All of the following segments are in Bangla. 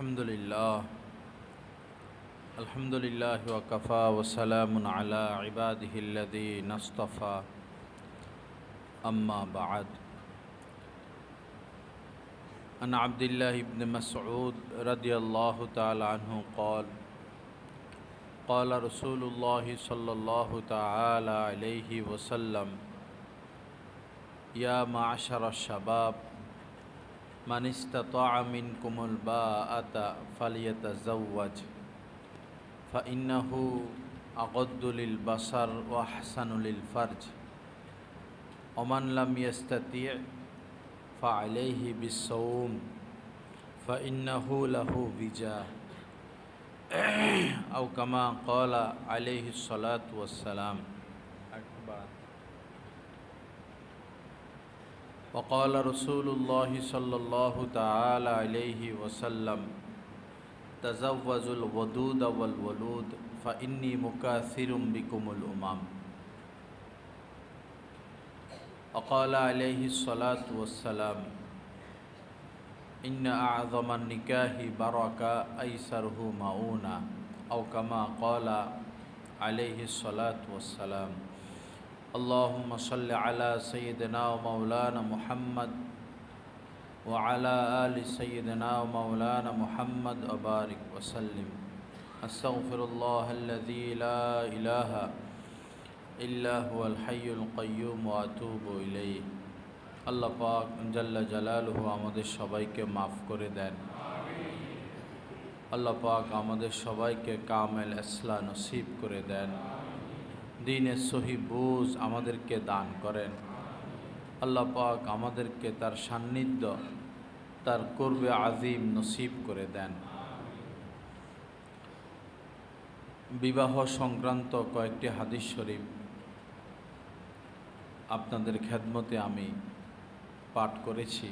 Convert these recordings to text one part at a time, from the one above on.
अल्हम्दुलिल्लाह वकफ़ा वसलामुन अला इबादिहिल्लज़ीना इस्तफ़ा अम्मा बअद। अन अब्दिल्लाह इब्न मसऊद रज़ियल्लाहु तआला अन्हु क़ाल क़ाल रसूलुल्लाह सल्लल्लाहु तआला अलैहि वसल्लम या माअशर शबाब मन इस्तताअ मिनकुमुल बाअता फल्यतज़व्वज फ़इन्नहु अग़द्दु लिलबसर व अहसनु लिलफ़र्ज वमन लम यस्तति' फ़अलैहि बिस्सौम फ़इन्नहु लहु विजाह औ कमा क़ाल अलैहि सलातु वस्सलाम। वक़ाल रसूलुल्लाह सल्लल्लाहु तआला अलैहि वसल्लम तज़व्वजुल वदूद वल वलूद फ़इन्नी मुकासिरुम बिकुमुल उमम। वक़ाल अलैहि सलातु वस्सलाम इन्न अअज़मन निकाहि बरका ऐसरुहु मऊना औ कमा क़ाल अलैहि सलातु वस्सलाम। अल्लाहुम्मा सल्लि अला सय्यिदिना व मौलाना मुहम्मद व अला आलि सय्यिदिना व मौलाना मुहम्मद व बारिक वसल्लिम। अस्तग़फिरुल्लाहल्लज़ी ला इलाहा इल्ला हुवल हय्युल क़य्यूम व अतूबु इलैहि। আল্লাহ পাক জাল্লা জালালুহু আমাদের সবাইকে মাফ করে দেন। আল্লাহ পাক আমাদের সবাইকে কামেল ইসলাম নসিব করে দেন। দ্বীনের সহি বুঝ আমাদেরকে দান করেন। আল্লাহ পাক আমাদেরকে তার সান্নিধ্য, তার কুরবে আজিম নসিব করে দেন। বিবাহ সংক্রান্ত কয়েকটি হাদিস শরীফ আপনাদের খেদমতে আমি পাঠ করেছি।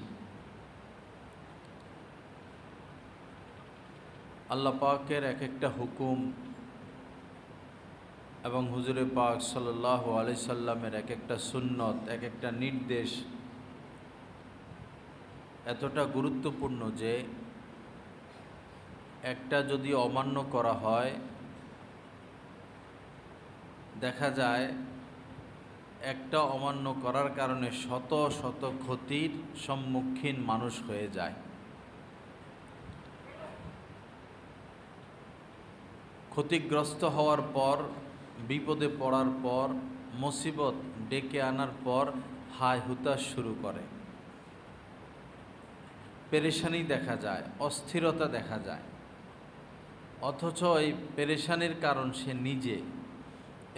আল্লাহ পাকের এক একটা হুকুম এবং হুজুরে পাক সাল্লাল্লাহু আলাইহি সাল্লামের এক একটা সুন্নত, এক একটা নির্দেশ এতটা গুরুত্বপূর্ণ যে একটা যদি অমান্য করা হয় দেখা যায় একটা অমান্য করার কারণে শত শত ক্ষতির সম্মুখীন মানুষ হয়ে যায়। ক্ষতিগ্রস্ত হওয়ার পর, বিপদে পড়ার পর, মুসিবত ডেকে আনার পর হায় হুতাশ শুরু করে, পেরেশানি দেখা যায়, অস্থিরতা দেখা যায়। অথচ এই পেরেশানির কারণ সে নিজে,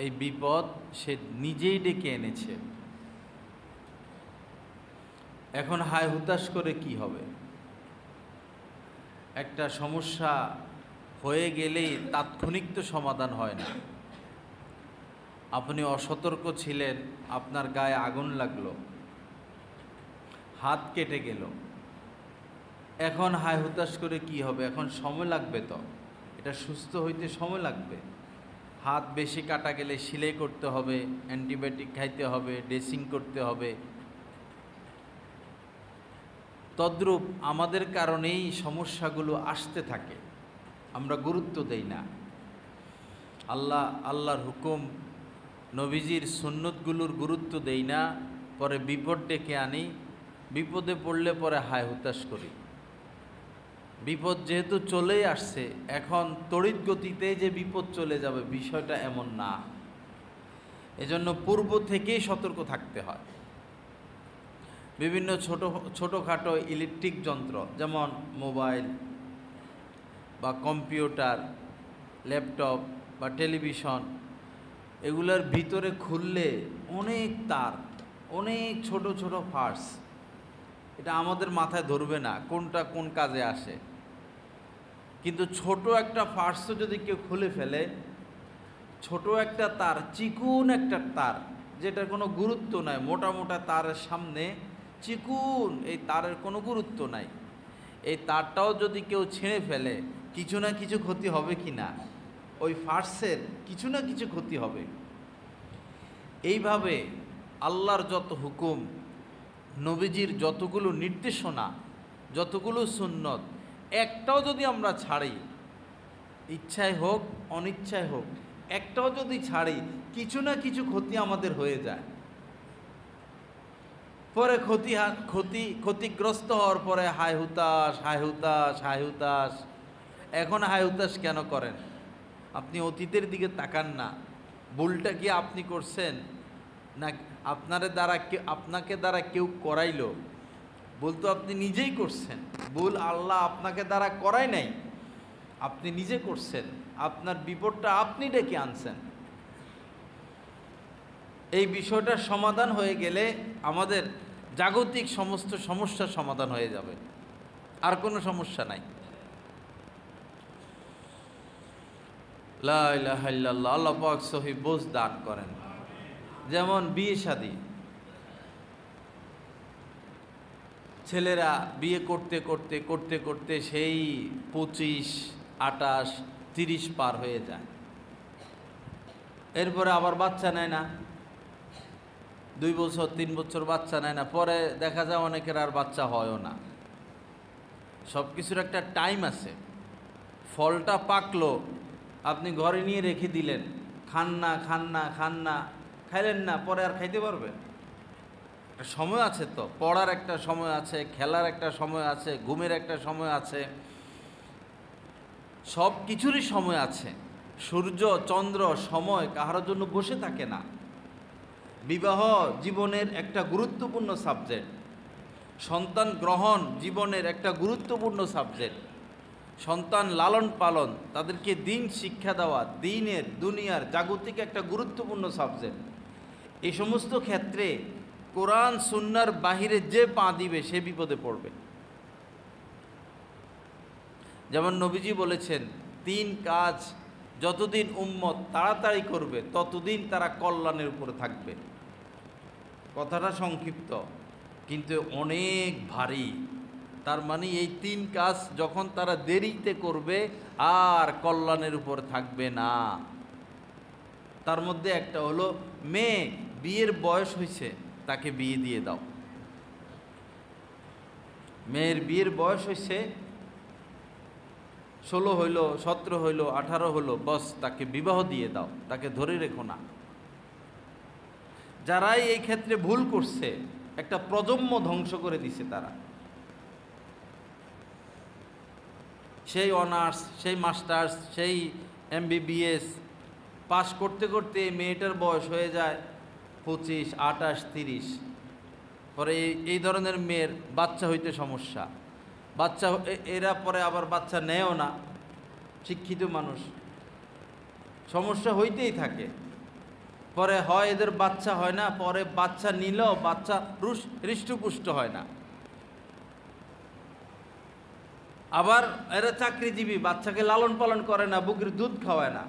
এই বিপদ সে নিজেই ডেকে এনেছে। এখন হায় হুতাশ করে কি হবে? একটা সমস্যা হয়ে গেলেই তাৎক্ষণিক তো সমাধান হয় না। আপনি অসতর্ক ছিলেন, আপনার গায়ে আগুন লাগলো, হাত কেটে গেল, এখন হায় হুতাশ করে কি হবে? এখন সময় লাগবে, তো এটা সুস্থ হইতে সময় লাগবে। হাত বেশি কাটা গেলে সেলাই করতে হবে, অ্যান্টিবায়োটিক খাইতে হবে, ড্রেসিং করতে হবে। তদ্রূপ আমাদের কারণেই সমস্যাগুলো আসতে থাকে, আমরা গুরুত্ব দেই না। আল্লাহর হুকুম, নবীজির সুন্নতগুলোর গুরুত্ব দেই না, পরে বিপদ ডেকে আনি, বিপদে পড়লে পরে হায় হুতাশ করি। বিপদ যেহেতু চলেই আসছে, এখন তড়িৎ গতিতে যে বিপদ চলে যাবে বিষয়টা এমন না। এজন্য পূর্ব থেকেই সতর্ক থাকতে হয়। বিভিন্ন ছোটোখাটো ইলেকট্রিক যন্ত্র যেমন মোবাইল বা কম্পিউটার, ল্যাপটপ বা টেলিভিশন, এগুলোর ভিতরে খুললে অনেক তার, অনেক ছোট ছোট পার্টস, এটা আমাদের মাথায় ধরবে না কোনটা কোন কাজে আসে। কিন্তু ছোট একটা পার্টসও যদি কেউ খুলে ফেলে, ছোট একটা তার, চিকুন একটা তার, যেটার কোনো গুরুত্ব নাই, মোটা মোটা তারের সামনে চিকুন এই তারের কোনো গুরুত্ব নাই, এই তারটাও যদি কেউ ছিঁড়ে ফেলে কিছু না কিছু ক্ষতি হবে কি না? ওই পার্টসের কিছু না কিছু ক্ষতি হবে। এইভাবে আল্লাহর যত হুকুম, নবীজির যতগুলো নির্দেশনা, যতগুলো সুন্নত, একটাও যদি আমরা ছাড়ি, ইচ্ছায় হোক অনিচ্ছায় হোক, একটাও যদি ছাড়ি, কিছু না কিছু ক্ষতি আমাদের হয়ে যায়। পরে ক্ষতিগ্রস্ত হওয়ার পরে হায় হুতাশ, হায় হুতাশ, হায় হুতাশ। এখন হায় হুতাশ কেন করেন? আপনি অতীতের দিকে তাকান না। ভুলটা কি আপনি করছেন, না আপনাকে দ্বারা কেউ করাইলো? ভুল তো আপনি নিজেই করছেন। ভুল আল্লাহ আপনাকে দ্বারা করায় নাই, আপনি নিজে করছেন। আপনার বিপদটা আপনি ডেকে আনছেন। এই বিষয়টার সমাধান হয়ে গেলে আমাদের জাগতিক সমস্ত সমস্যার সমাধান হয়ে যাবে, আর কোনো সমস্যা নাই। লা ইলাহা ইল্লাল্লাহ। আল্লাহ পাক সহিহ বুঝ দান করেন। যেমন বিয়ে শাদী, ছেলেরা বিয়ে করতে করতে করতে করতে সেই 25, 28, 30 পার হয়ে যায়। এরপরে আবার বাচ্চা নেয় না, 2 বছর 3 বছর বাচ্চা নেয় না। পরে দেখা যায় অনেকের আর বাচ্চা হয়ও না। সব কিছুর একটা টাইম আছে। ফলটা পাকলো, আপনি ঘরে নিয়ে রেখে দিলেন, খান না খান না খান না, খাইলেন না, পরে আর খাইতে পারবেন? একটা সময় আছে তো, পড়ার একটা সময় আছে, খেলার একটা সময় আছে, ঘুমের একটা সময় আছে, সব কিছুরই সময় আছে। সূর্য চন্দ্র সময় কাহার জন্য বসে থাকে না। বিবাহ জীবনের একটা গুরুত্বপূর্ণ সাবজেক্ট, সন্তান গ্রহণ জীবনের একটা গুরুত্বপূর্ণ সাবজেক্ট, সন্তান লালন পালন, তাদেরকে দিন শিক্ষা দেওয়া দিনের দুনিয়ার জাগতিক একটা গুরুত্বপূর্ণ সাবজেক্ট। এই সমস্ত ক্ষেত্রে কোরআন সুন্নাহর বাহিরে যে পা দিবে সে বিপদে পড়বে। যেমন নবীজি বলেছেন, 3 কাজ যতদিন উম্মত তাড়াতাড়ি করবে ততদিন তারা কল্যাণের উপরে থাকবে। কথাটা সংক্ষিপ্ত কিন্তু অনেক ভারী। তার মানে এই 3 কাজ যখন তারা দেরিতে করবে আর কল্যাণের উপর থাকবে না। তার মধ্যে একটা হলো, মেয়ে বিয়ের বয়স হয়েছে, তাকে বিয়ে দিয়ে দাও। মেয়ের বিয়ের বয়স হয়েছে, 16 হইল, 17 হইল, 18 হইল, বস তাকে বিবাহ দিয়ে দাও, তাকে ধরে রেখো না। যারাই এই ক্ষেত্রে ভুল করছে, একটা প্রজন্ম ধ্বংস করে দিছে তারা। সেই অনার্স, সেই মাস্টার্স, সেই MBBS পাশ করতে করতে এই মেয়েটার বয়স হয়ে যায় 25, 28, 30। পরে এই ধরনের মেয়ের বাচ্চা হইতে সমস্যা। বাচ্চা এরা পরে আবার বাচ্চা নেয়ও না, শিক্ষিত মানুষ, সমস্যা হইতেই থাকে। পরে হয় এদের বাচ্চা হয় না, পরে বাচ্চা নিলেও বাচ্চা হৃষ্টপুষ্ট হয় না। আবার এরা চাকরিজীবী, বাচ্চাকে লালন পালন করে না, বুকের দুধ খাওয়ায় না।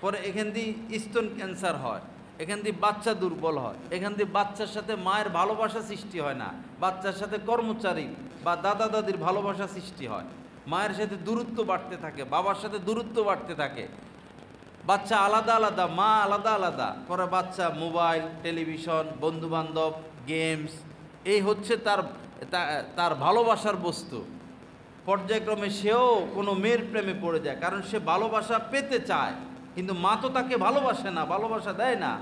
পরে এখান দিয়ে স্তন ক্যান্সার হয়, এখান দিয়ে বাচ্চা দুর্বল হয়, এখান দিয়ে বাচ্চার সাথে মায়ের ভালোবাসা সৃষ্টি হয় না, বাচ্চার সাথে কর্মচারী বা দাদা দাদির ভালোবাসা সৃষ্টি হয়। মায়ের সাথে দূরত্ব বাড়তে থাকে, বাবার সাথে দূরত্ব বাড়তে থাকে। বাচ্চা আলাদা আলাদা, মা আলাদা আলাদা। পরে বাচ্চা মোবাইল, টেলিভিশন, বন্ধুবান্ধব, গেমস, এই হচ্ছে তার ভালোবাসার বস্তু। পর্যায়ক্রমে সেও কোনো মেয়ের প্রেমে পড়ে যায়, কারণ সে ভালোবাসা পেতে চায়, কিন্তু মা তো তাকে ভালোবাসে না, ভালোবাসা দেয় না।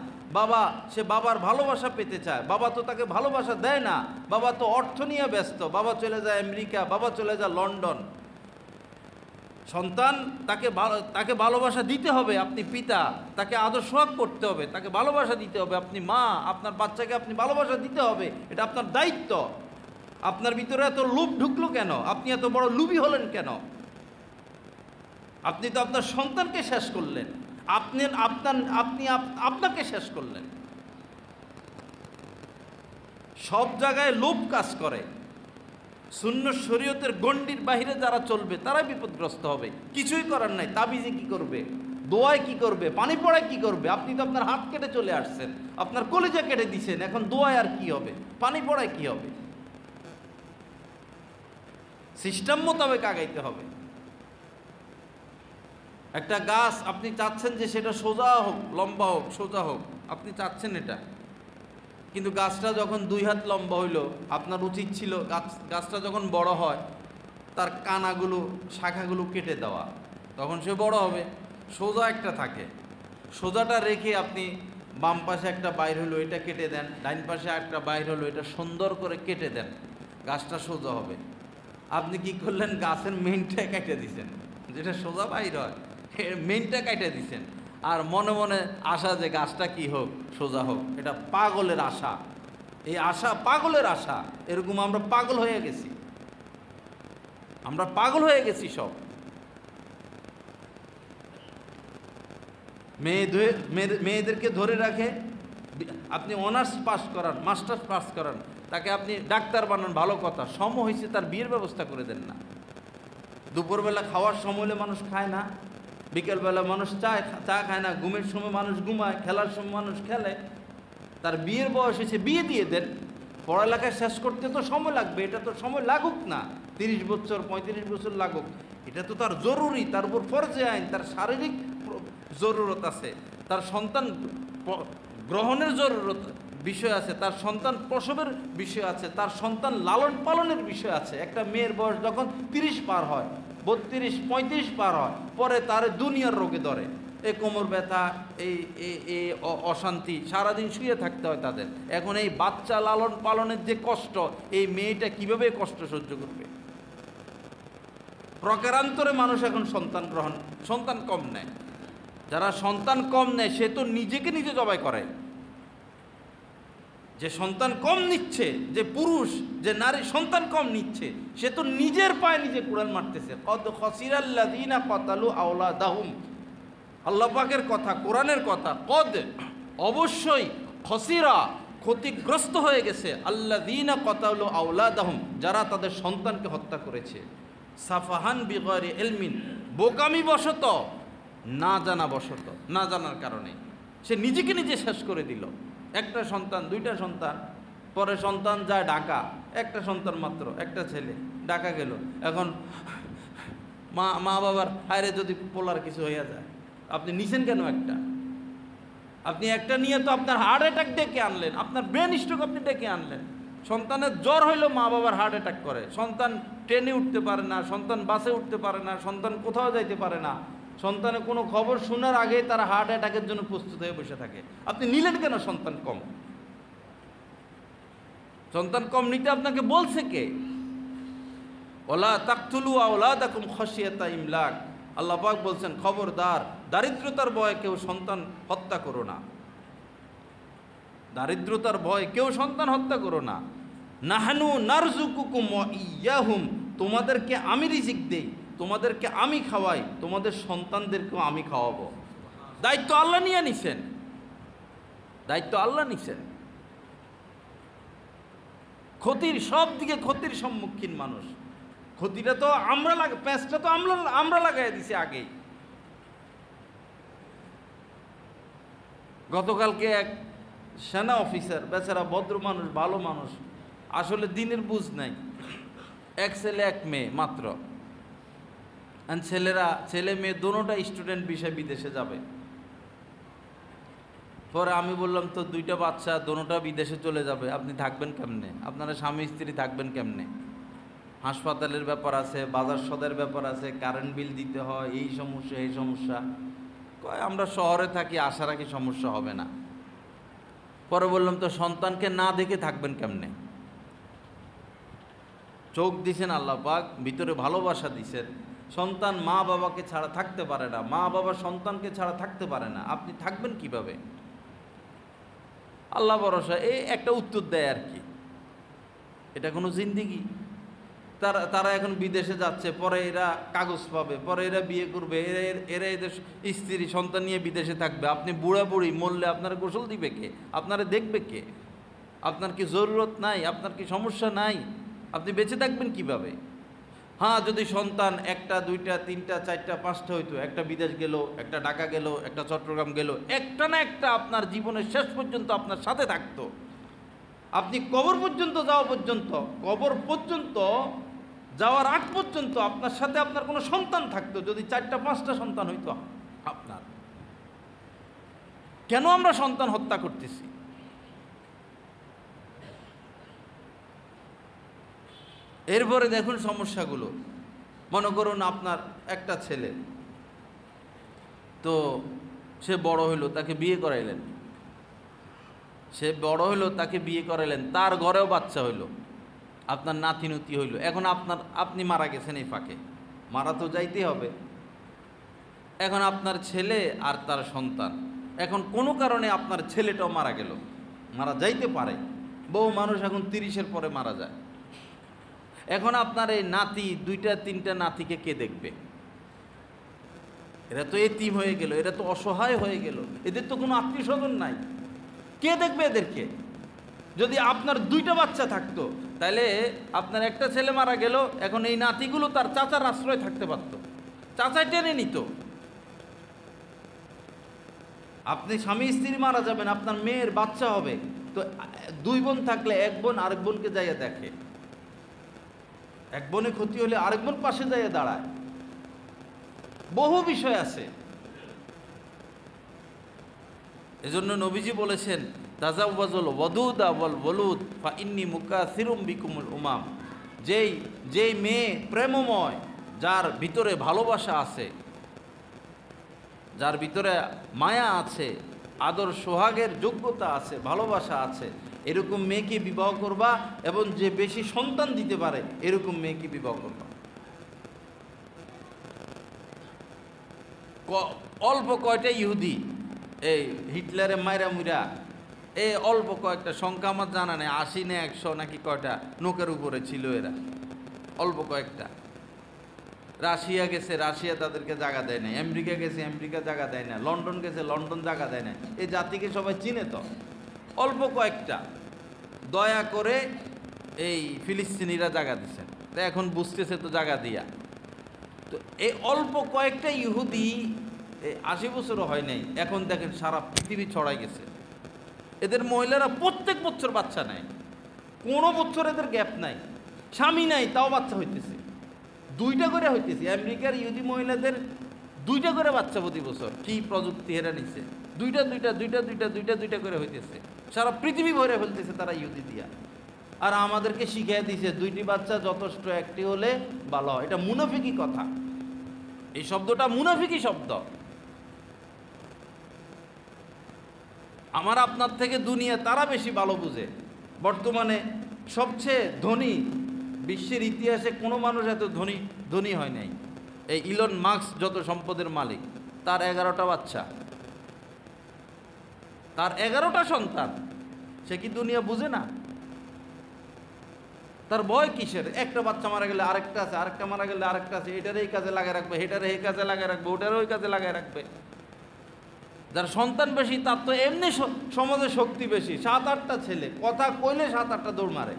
সে বাবার ভালোবাসা পেতে চায়, বাবা তো তাকে ভালোবাসা দেয় না। বাবা তো অর্থ নিয়ে ব্যস্ত, বাবা চলে যায় আমেরিকা, বাবা চলে যায় লন্ডন। সন্তান তাকে ভালোবাসা দিতে হবে, আপনি পিতা, তাকে আদর সোহাগ করতে হবে, তাকে ভালোবাসা দিতে হবে। আপনি মা, আপনার বাচ্চাকে আপনি ভালোবাসা দিতে হবে, এটা আপনার দায়িত্ব। আপনার ভিতরে এত লোভ ঢুকলো কেন? আপনি এত বড় লোভী হলেন কেন? আপনি তো আপনার সন্তানকে শেষ করলেন, আপনি আপনাকে শেষ করলেন। সব জায়গায় লোভ কাজ করে। সুন্নাহ শরীয়তের গণ্ডির বাহিরে যারা চলবে তারাই বিপদগ্রস্ত হবে। কিছুই করার নাই। তাবিজে কি করবে, দোয়ায় কি করবে, পানি পড়ায় কি করবে? আপনি তো আপনার হাত কেটে চলে আসছেন, আপনার কলিজা কেটে দিছেন, এখন দোয়ায় আর কি হবে, পানি পড়ায় কি হবে? সিস্টেম মোতাবেক আগাইতে হবে। একটা গাছ আপনি চাচ্ছেন যে সেটা সোজা হোক, লম্বা হোক, সোজা হোক, আপনি চাচ্ছেন এটা, কিন্তু গাছটা যখন 2 হাত লম্বা হইল, আপনার উচিত ছিল গাছটা যখন বড় হয় তার কানাগুলো শাখাগুলো কেটে দেওয়া, তখন সে বড় হবে। সোজা একটা থাকে, সোজাটা রেখে আপনি বাম পাশে একটা বাইর হলো এটা কেটে দেন, ডাইন পাশে একটা বাইর হলো এটা সুন্দর করে কেটে দেন, গাছটা সোজা হবে। আপনি কি করলেন, গাছের মেইনটা কেটে দিছেন, যেটা সোজা বাইর হয় মেইনটা কেটে দিছেন, আর মনে মনে আশা যে গাছটা কি হোক, সোজা হোক। এটা পাগলের আশা, এই আশা পাগলের আশা। এরকম আমরা পাগল হয়ে গেছি, আমরা পাগল হয়ে গেছি সব। মেয়েদেরকে ধরে রাখে, আপনি অনার্স পাস করান, মাস্টার্স পাস করান, তাকে আপনি ডাক্তার বানান, ভালো কথা, সম হয়েছে তার বিয়ের ব্যবস্থা করে দেন না। দুপুরবেলা খাওয়ার সময় হলে মানুষ খায় না, বিকেলবেলা মানুষ চা খায় না, ঘুমের সময় মানুষ ঘুমায়, খেলার সময় মানুষ খেলে। তার বিয়ের বয়স হয়েছে, বিয়ে দিয়ে দেন। পড়ালেখা শেষ করতে তো সময় লাগবে, এটা তো সময় লাগুক না, 30 বছর 35 বছর লাগুক, এটা তো তার জরুরি, তার উপর ফরজে আইন, তার শারীরিক জরুরত আছে, তার সন্তান গ্রহণের জরুরত বিষয় আছে, তার সন্তান প্রসবের বিষয় আছে, তার সন্তান লালন পালনের বিষয় আছে। একটা মেয়ের বয়স যখন 30 পার হয়, 32 35 পার হয়, পরে তার দুনিয়ার রোগে ধরে, এই কোমর ব্যথা, এই অশান্তি, সারাদিন শুয়ে থাকতে হয় তাদের। এখন এই বাচ্চা লালন পালনের যে কষ্ট, এই মেয়েটা কিভাবে কষ্ট সহ্য করবে? প্রকারান্তরে মানুষ এখন সন্তান কম নেয়। যারা সন্তান কম নেয় সে তো নিজেকে নিজে জবাই করে। যে সন্তান কম নিচ্ছে, যে পুরুষ, যে নারী সন্তান কম নিচ্ছে, সে তো নিজের পায়ে নিজে কুড়াল মারতেছে। কদ খাসিরাল্লাযীনা ক্বাতালু আওলাদাহুম, আল্লাহ পাকের কথা, কোরআনের কথা। কদ অবশ্যই, খসিরা ক্ষতিগ্রস্ত হয়ে গেছে, আল্লাযীনা ক্বাতালু আওলাদাহুম যারা তাদের সন্তানকে হত্যা করেছে, সাফাহান বিগয়রি ইলমিন বোকামি বশত, না জানা বশত, না জানার কারণে সে নিজেকে নিজে শেষ করে দিল। একটা সন্তান, দুইটা সন্তান, পরে সন্তান যায় ঢাকা, একটা সন্তান মাত্র, একটা ছেলে, ঢাকা গেল। এখন মা বাবার হায়রে যদি পোলার কিছু হইয়া যায়, আপনি নিছেন কেন একটা? আপনি একটা নিয়ে তো আপনার হার্ট অ্যাটাক ডেকে আনলেন, আপনার ব্রেন স্ট্রোক আপনি ডেকে আনলেন। সন্তানের জ্বর হইলো মা বাবার হার্ট অ্যাটাক করে, সন্তান ট্রেনে উঠতে পারে না, সন্তান বাসে উঠতে পারে না, সন্তান কোথাও যাইতে পারে না, সন্তানের কোনো খবর শোনার আগেই তারা হার্ট অ্যাটাকের জন্য প্রস্তুত হয়ে বসে থাকে। আপনি নিলেন কেন সন্তান কম? সন্তান কম নিতে আপনাকে বলছে কে? ওয়ালা তাকতুলু আওলাদাকুম খাশিয়াতা ইমলাক, আল্লাহ পাক বলছেন খবরদার, দারিদ্রতার ভয়ে কেউ সন্তান হত্যা করো না, দারিদ্রতার ভয়ে কেউ সন্তান হত্যা করো না। নাহনু নারযুকুকুম ওয়া ইয়াহুম, তোমাদেরকে আমি রিজিক দেই, তোমাদেরকে আমি খাওয়াই, তোমাদের সন্তানদেরকেও আমি খাওয়াবো। দায়িত্ব আল্লাহ নিয়ে নিছেন, দায়িত্ব আল্লাহ নিছেন। ক্ষতির সব দিকে ক্ষতির সম্মুখীন মানুষ। ক্ষতিটা তো আমরা প্যাঁচটা তো আমরা লাগাই দিছি আগেই। গতকালকে এক সেনা অফিসার, বেচারা ভদ্র মানুষ, ভালো মানুষ, আসলে দিনের বুঝ নাই, এক ছেলে এক মেয়ে মাত্র। ছেলে মেয়ে দোনোটা স্টুডেন্ট বিষয় বিদেশে যাবে। পরে আমি বললাম, তো দুইটা বাচ্চা দোনোটা বিদেশে চলে যাবে, আপনি থাকবেন কেমনে? আপনারা স্বামী স্ত্রী থাকবেন কেমনে? হাসপাতালের ব্যাপার আছে, বাজার সদের ব্যাপার আছে, কারেন্ট বিল দিতে হয়, এই সমস্যা এই সমস্যা। কয় আমরা শহরে থাকি, আশা রাখি সমস্যা হবে না। পরে বললাম, তো সন্তানকে না দেখে থাকবেন কেমনে? চোখ দিছেন আল্লাহ পাক, ভিতরে ভালোবাসা দিছেন। সন্তান মা বাবাকে ছাড়া থাকতে পারে না, মা বাবা সন্তানকে ছাড়া থাকতে পারে না, আপনি থাকবেন কিভাবে? আল্লাহ ভরসা, এই একটা উত্তর দেয় আর কি। এটা কোনো জিন্দিগি? তারা এখন বিদেশে যাচ্ছে, পরে এরা কাগজ পাবে, পরে এরা বিয়ে করবে, এরা এদের স্ত্রী সন্তান নিয়ে বিদেশে থাকবে। আপনি বুড়া বুড়ি মরলে আপনারা গোসল দিবে কে? আপনারা দেখবে কে? আপনার কি জরুরত নাই? আপনার কি সমস্যা নাই? আপনি বেঁচে থাকবেন কিভাবে? হ্যাঁ, যদি সন্তান একটা দুইটা তিনটা চারটা পাঁচটা হইতো, একটা বিদেশ গেল, একটা ঢাকা গেল, একটা চট্টগ্রাম গেল, একটা না একটা আপনার জীবনের শেষ পর্যন্ত আপনার সাথে থাকতো। আপনি কবর পর্যন্ত যাওয়ার আগ পর্যন্ত আপনার সাথে আপনার কোনো সন্তান থাকতো, যদি চারটা পাঁচটা সন্তান হইতো আপনার। কেন আমরা সন্তান হত্যা করতেছি? এরপরে দেখুন সমস্যাগুলো। মনে করুন আপনার একটা ছেলে, তো সে বড় হইল, তাকে বিয়ে করাইলেন, তাকে বিয়ে করাইলেন, তার ঘরেও বাচ্চা হইল, আপনার নাতি হইল। এখন আপনি মারা গেছেন, এই ফাঁকে মারা তো যাইতেই হবে। এখন আপনার ছেলে আর তার সন্তান, এখন কোনো কারণে আপনার ছেলেটাও মারা গেল, মারা যাইতে পারে, বহু মানুষ এখন 30-এর পরে মারা যায়। এখন আপনার এই নাতি, 2-3টা নাতিকে কে দেখবে? এরা তো এতিম হয়ে গেল, এরা তো অসহায় হয়ে গেল, এদের তো কোনো আত্মীয় স্বজন নাই, কে দেখবে এদেরকে? যদি আপনার 2টা বাচ্চা থাকতো, তাহলে আপনার একটা ছেলে মারা গেল, এখন এই নাতিগুলো তার চাচার আশ্রয় থাকতে পারত, চাচাই টেনে নিত। আপনি স্বামী স্ত্রী মারা যাবেন, আপনার মেয়ের বাচ্চা হবে, তো 2 বোন থাকলে 1 বোন আরেক বোনকে যাইয়া দেখে, 1 বোনে ক্ষতি হলে আরেক বোন পাশে যাইয়া দাঁড়ায়। বহু বিষয় আছে। এজন্য নবীজি বলেছেন, তাজাওয়াজুল ওয়াদুদা ওয়াল ওয়ালুদ ফা ইন্নী মুকাসিরুম বিকুমুল উমাম। যেই মেয়ে প্রেমময়, যার ভিতরে ভালোবাসা আছে, যার ভিতরে মায়া আছে, আদর সোহাগের যোগ্যতা আছে, ভালোবাসা আছে, এরকম মেয়েকে বিবাহ করবা, এবং যে বেশি সন্তান দিতে পারে এরকম মেয়েকে বিবাহ করবা। অল্প কয়টা ইহুদি এই হিটলারের মাইরা মুইরা, এই অল্প কয়েকটা সংখ্যা আমার জানা নেই, 80 না 100 নাকি কয়টা নৌকার উপরে ছিল এরা, অল্প কয়েকটা। রাশিয়া গেছে, রাশিয়া তাদেরকে জায়গা দেয় না, আমেরিকা গেছে, আমেরিকা জায়গা দেয় না, লন্ডন গেছে, লন্ডন জায়গা দেয় না। এই জাতিকে সবাই চিনে, তো অল্প কয়েকটা দয়া করে এই ফিলিস্তিনিরা জায়গা দিচ্ছেন, তো এখন বুঝতেছে তো জায়গা দিয়া। তো এই অল্প কয়েকটা ইহুদি 80 বছরও হয় নাই, এখন দেখেন সারা পৃথিবী ছড়াই গেছে। এদের মহিলারা প্রত্যেক বছর বাচ্চা নেয়, কোনো বছর এদের গ্যাপ নাই, স্বামী নাই তাও বাচ্চা হইতেছে, 2টা করে হইতেছে। আমেরিকার ইহুদি মহিলাদের 2টা করে বাচ্চা প্রতি বছর, কি প্রযুক্তি হেরা নিচ্ছে, 2টা করে হইতেছে, সারা পৃথিবী ভরে ফেলতেছে তারা ইহুদি দিয়া। আর আমাদেরকে শিখিয়ে দিয়েছে 2টি বাচ্চা যথেষ্ট, 1টি হলে ভালো হয়। এটা মুনাফিকি কথা, এই শব্দটা মুনাফিকি শব্দ। আমার আপনার থেকে দুনিয়া তারা বেশি ভালো বুঝে। বর্তমানে সবচেয়ে ধনী, বিশ্বের ইতিহাসে কোনো মানুষ এত ধনী হয় নাই। এই ইলন মাস্ক যত সম্পদের মালিক, তার 11টা বাচ্চা, তার 11টা সন্তান, সে কি দুনিয়া বুঝে না? তার ভয় কিসের? একটা বাচ্চা মারা গেলে আরেকটা আছে, আরেকটা মারা গেলে আরেকটা আছে, এটারে এই কাজে লাগায় রাখবে, এটারে এই কাজে লাগায় রাখবে, ওটারে ওই কাজে লাগায় রাখবে। যার সন্তান বেশি তার তো এমনি সমাজে শক্তি বেশি, 7-8টা ছেলে, কথা কইলে 7-8টা দৌড় মারে।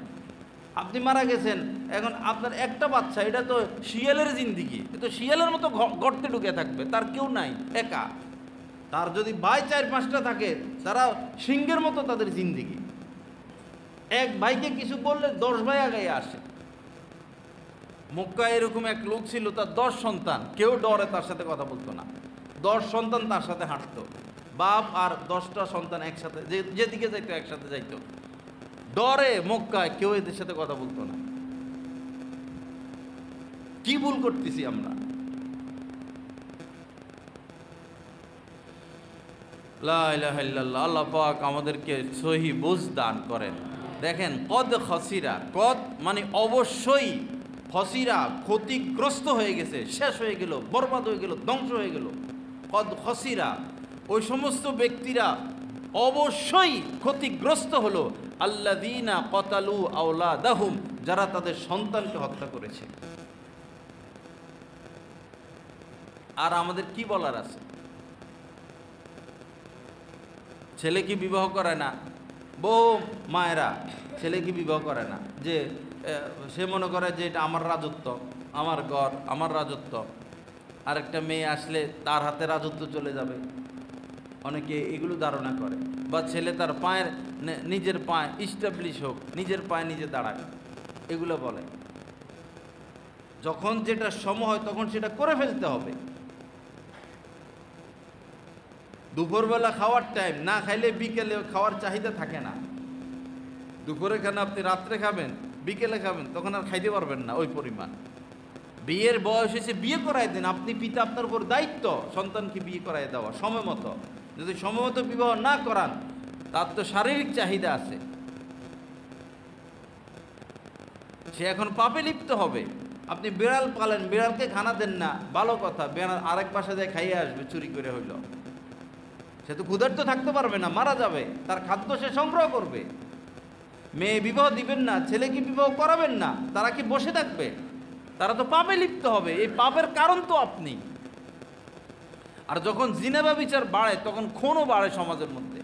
আপনি মারা গেছেন, এখন আপনার একটা বাচ্চা, এটা তো শিয়ালের জিন্দিগি, এ তো শিয়ালের মতো গর্তে ঢুকে থাকবে, তার কেউ নাই, একা। তার যদি ভাই 4-5টা থাকে, তারা সিংহের মতো তাদের জিন্দিগি। এক ভাইকে কিছু বললে 10 ভাই আগে আসে। মক্কায় এরকম এক লোক ছিল, তার 10 সন্তান, কেউ ডরে তার সাথে কথা বলতো না, 10 সন্তান তার সাথে হাঁটতো, বাপ আর 10টা সন্তান একসাথে, যেদিকে যাইতো একসাথে যাইতো, ডরে মক্কায় কেউ এদের সাথে কথা বলতো না। কি ভুল করতেছি আমরা? লা ইলাহা ইল্লাল্লাহ। আল্লাহ পাক আমাদেরকে সহি বুঝ দান করেন। দেখেন, কদ খসিরা, কদ মানে অবশ্যই, খসিরা ক্ষতিগ্রস্ত হয়ে গেছে, শেষ হয়ে গেল, বরবাদ হয়ে গেল, ধ্বংস হয়ে গেল। কদ খসিরা, ওই সমস্ত ব্যক্তিরা অবশ্যই ক্ষতিগ্রস্ত হলো, আল্লাযীনা কতালু আওলাদাহুম, যারা তাদের সন্তানকে হত্যা করেছে। আর আমাদের কি বলার আছে? ছেলে কি বিবাহ করে না? বহু মায়েরা ছেলে কি বিবাহ করে না, যে সে মনে করে যে এটা আমার রাজত্ব, আমার ঘর, আমার রাজত্ব, আরেকটা মেয়ে আসলে তার হাতে রাজত্ব চলে যাবে। অনেকে এগুলো ধারণা করে। বা ছেলে তার পায়ের, নিজের পায়ে ইস্টাবলিশ হোক, নিজের পায়ে নিজে দাঁড়ায়, এগুলো বলে। যখন যেটা সময় হয় তখন সেটা করে ফেলতে হবে। দুপুরবেলা খাওয়ার টাইম, না খাইলে বিকেলে খাওয়ার চাহিদা থাকে না। দুপুরে খানা আপনি রাত্রে খাবেন, বিকেলে খাবেন, তখন আর খাইতে পারবেন না ওই পরিমাণ। বিয়ের বয়স হয়েছে, বিয়ে করাই দেন। আপনি পিতা, আপনার উপর দায়িত্ব সন্তানকে বিয়ে করাই দেওয়া সময় মতো। যদি সময় মতো বিবাহ না করান, তার তো শারীরিক চাহিদা আছে, সে এখন পাপে লিপ্ত হবে। আপনি বিড়াল পালেন, বিড়ালকে খানা দেন না, ভালো কথা, বিড়াল আরেক পাশে দিয়ে খাইয়ে আসবে চুরি করে হইল, সে তো ক্ষুধার্ত থাকতে পারবে না, মারা যাবে, তার খাদ্য সে সংগ্রহ করবে। মেয়ে বিবাহ দিবেন না, ছেলেকে বিবাহ করাবেন না, তারা কি বসে থাকবে? তারা তো পাপে লিপ্ত হবে। এই পাপের কারণ তো আপনি। আর যখন জিনা ব্যভিচার বাড়ে, তখন খুনও বাড়ে সমাজের মধ্যে।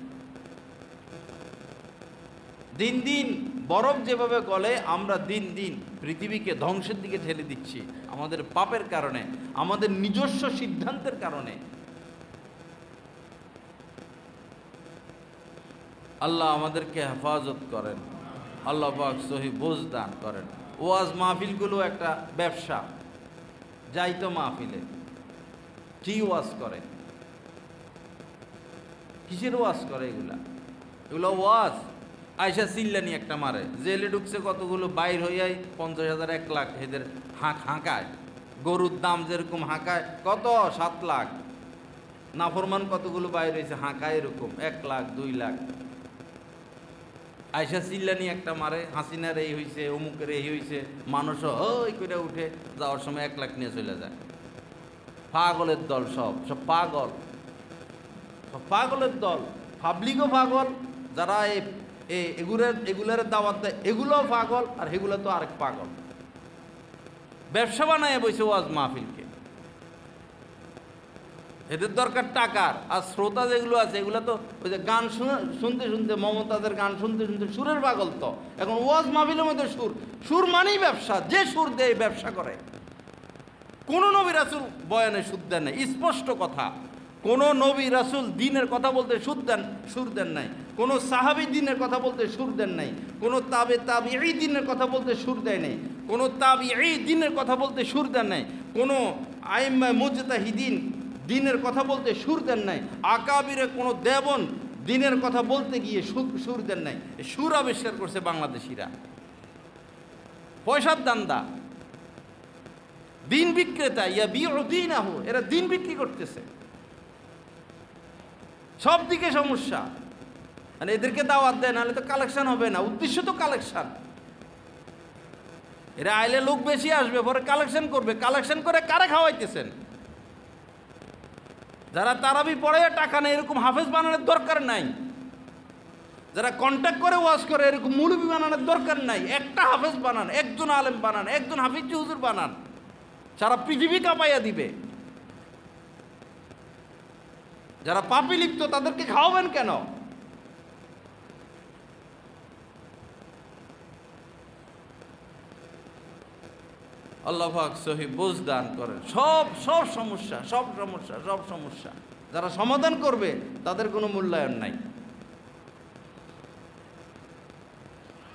দিন দিন বরফ যেভাবে গলে, আমরা দিন দিন পৃথিবীকে ধ্বংসের দিকে ঠেলে দিচ্ছি আমাদের পাপের কারণে, আমাদের নিজস্ব সিদ্ধান্তের কারণে। আল্লাহ আমাদেরকে হেফাজত করেন, আল্লাহ পাক সহি বুঝ দান করেন। ওয়াজ মাহফিলগুলো একটা ব্যবসা। যাই তো মাহফিলে কি ওয়াজ করে, কিসের ওয়াজ করে? এগুলো ওয়াজ। আয়সা চিল্লানি একটা মারে, জেলে ঢুকছে কতগুলো, বাইর হইয়াই 50,000 1 লাখ এদের হাঁকায়। গরুর দাম যেরকম হাঁকায়, কত 7 লাখ। নাফরমান কতগুলো বাইর হয়েছে হাঁকায় এরকম 1 লাখ 2 লাখ। আয়সা চিল্লানি একটা মারে, হাসিনার এই হয়েছে, অমুকের এই হয়েছে, মানুষও ওই করে উঠে যাওয়ার সময় 1 লাখ নিয়ে চলে যায়। পাগলের দল, সব পাগল, সব পাগলের দল। পাবলিকও পাগল, যারা এগুলার দাওয়াত দেয় এগুলোও পাগল, আর এগুলো তো আরেক পাগল। ব্যবসা বানায় বসে ওয়াজ মাহফিলকে। এদের দরকার টাকার। আর শ্রোতা যেগুলো আছে, এগুলো তো ওই যে গান শুনতে শুনতে, মমতাজের গান শুনতে শুনতে সুরের পাগল। তো এখন ওয়াজ মাহফিলের মধ্যে সুর মানেই ব্যবসা। যে সুর দেয় ব্যবসা করে। কোনো নবী রাসূল বয়ানে সুর দেন নাই, স্পষ্ট কথা। কোনো নবী রাসূল দ্বীনের কথা বলতে সুর দেন নাই। কোনো সাহাবী দ্বীনের কথা বলতে সুর দেন নাই। কোনো তাবিঈ দ্বীনের কথা বলতে সুর দেয় নাই। কোনো তাবিঈ দ্বীনের কথা বলতে সুর দেন নাই। কোনো আইম্মা মুজতাহিদিন দ্বীনের কথা বলতে সুর দেন নাই। আকাবিরে কোনো দেবন দ্বীনের কথা বলতে গিয়ে সুর দেন নাই। সুর আবিষ্কার করছে বাংলাদেশিরা, পয়সার দান্দা, দিন বিক্রেতা। ইয়াবিউদ্দিনাহু, এরা দিন বিক্রি করতেছে। সব দিকে সমস্যা। মানে এদেরকে দাওয়াত দেয়, নাহলে তো কালেকশন হবে না। উদ্দেশ্য তো কালেকশন। এরা আইলে লোক বেশি আসবে, পরে কালেকশন করবে। কালেকশন করে কারে খাওয়াইতেছেন? যারা তারাবি পড়ে টাকা নেই, এরকম হাফেজ বানানোর দরকার নাই। যারা কন্ট্যাক্ট করে ওয়াজ করে, এরকম মৌলবি বানানোর দরকার নাই। একটা হাফেজ বানান, একজন আলেম বানান, একজন হাফিজ হুজুর বানান, সারা পৃথিবী কাঁপাইয়া দিবে। যারা পাপে লিপ্ত তাদেরকে খাওয়াবেন কেন? আল্লাহ পাক সহি বুঝ দান করেন। সব সমস্যা যারা সমাধান করবে তাদের কোনো মূল্যায়ন নাই।